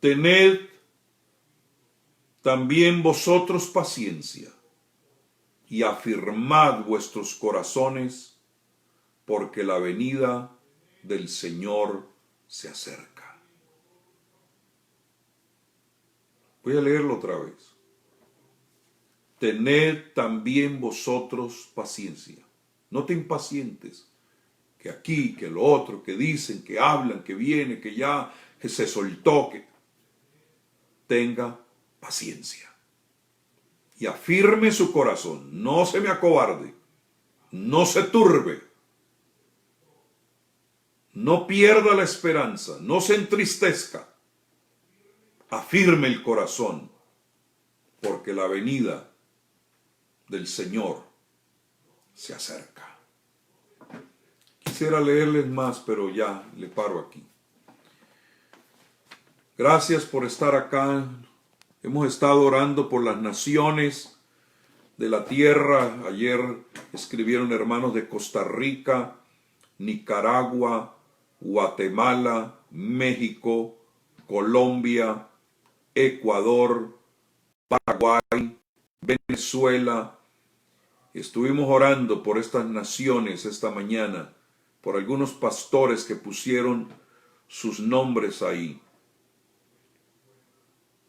Tened también vosotros paciencia y afirmad vuestros corazones, porque la venida del Señor se acerca. Voy a leerlo otra vez. Tened también vosotros paciencia. No te impacientes, que aquí, que lo otro, que dicen, que hablan, que viene, que ya que se soltó, que tenga paciencia. Y afirme su corazón, no se me acobarde, no se turbe, no pierda la esperanza, no se entristezca. Afirme el corazón, porque la venida del Señor se acerca. Quisiera leerles más, pero ya le paro aquí. Gracias por estar acá. Hemos estado orando por las naciones de la tierra. Ayer escribieron hermanos de Costa Rica, Nicaragua, Guatemala, México, Colombia, Ecuador, Paraguay, Venezuela. Estuvimos orando por estas naciones esta mañana, por algunos pastores que pusieron sus nombres ahí.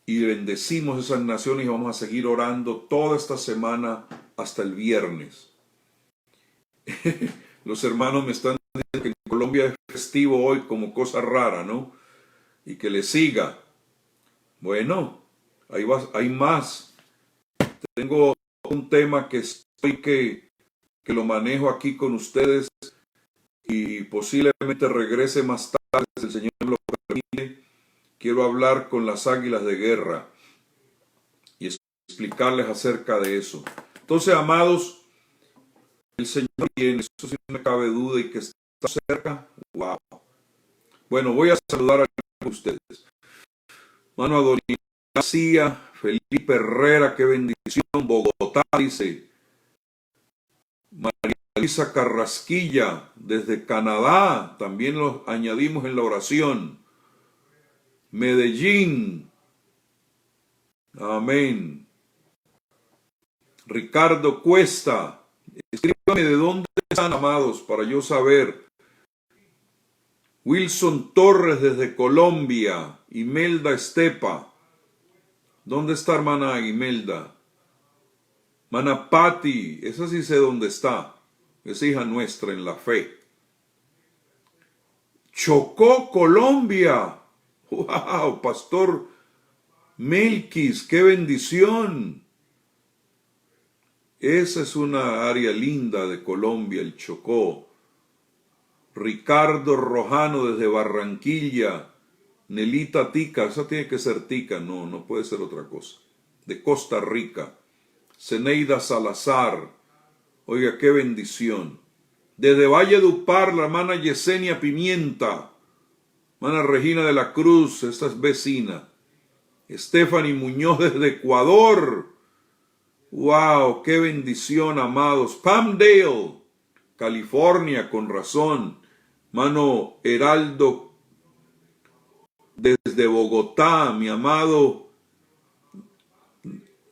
Y bendecimos esas naciones y vamos a seguir orando toda esta semana hasta el viernes. Los hermanos me están diciendo que en Colombia es festivo hoy, como cosa rara, ¿no? Y que le siga. Bueno, hay más. Tengo un tema que lo manejo aquí con ustedes y posiblemente regrese más tarde, si el Señor me lo permite. Quiero hablar con las águilas de guerra y explicarles acerca de eso. Entonces, amados, el Señor viene, eso sí no me cabe duda, y que está cerca. Wow. Bueno, voy a saludar a ustedes. Mano Adonai García, Felipe Herrera, qué bendición. Bogotá, dice. María Luisa Carrasquilla, desde Canadá, también los añadimos en la oración. Medellín, amén. Ricardo Cuesta, escríbame de dónde están, amados, para yo saber. Wilson Torres desde Colombia, Imelda Estepa. ¿Dónde está hermana Imelda? Hermana Patti, esa sí sé dónde está. Es hija nuestra en la fe. Chocó, Colombia. ¡Wow! Pastor Melquis, qué bendición. Esa es una área linda de Colombia, el Chocó. Ricardo Rojano desde Barranquilla. Nelita Tica, esa tiene que ser Tica, no puede ser otra cosa. De Costa Rica. Zeneida Salazar, oiga, qué bendición. Desde Valledupar, la hermana Yesenia Pimienta. Hermana Regina de la Cruz, esta es vecina. Stephanie Muñoz desde Ecuador. Wow, qué bendición, amados. Palmdale, California, con razón. Mano Heraldo desde Bogotá, mi amado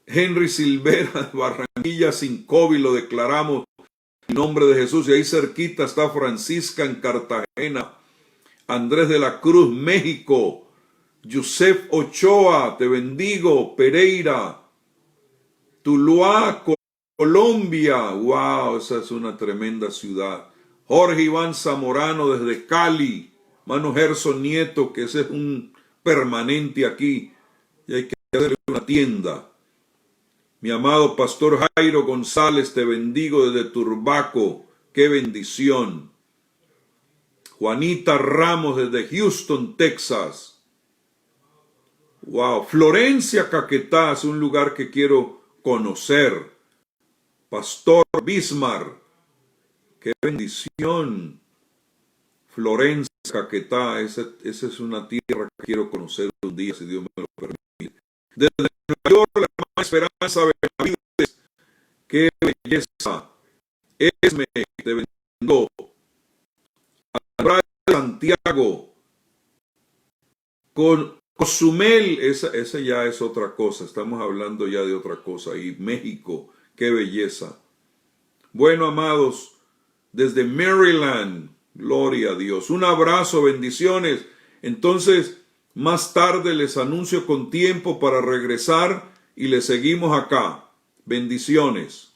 Henry Silvera de Barranquilla, sin COVID, lo declaramos en nombre de Jesús. Y ahí cerquita está Francisca en Cartagena. Andrés de la Cruz, México. Yusef Ochoa, te bendigo. Pereira. Tuluá, Colombia. Wow, esa es una tremenda ciudad. Jorge Iván Zamorano desde Cali. Mano Gerson Nieto, que ese es un permanente aquí. Y hay que hacerle una tienda. Mi amado Pastor Jairo González, te bendigo desde Turbaco. Qué bendición. Juanita Ramos desde Houston, Texas. Wow. Florencia, Caquetá, es un lugar que quiero conocer. Pastor Bismar. Qué bendición. Florencia, Caquetá, esa es una tierra que quiero conocer un día, si Dios me lo permite. Desde Nueva York, la hermana Esperanza Benavides. Qué belleza. Esme, te bendigo. Andrade Santiago. Con Cozumel, esa ya es otra cosa. Estamos hablando ya de otra cosa. Y México, qué belleza. Bueno, amados, desde Maryland, gloria a Dios. Un abrazo, bendiciones. Entonces, más tarde les anuncio con tiempo para regresar y les seguimos acá. Bendiciones.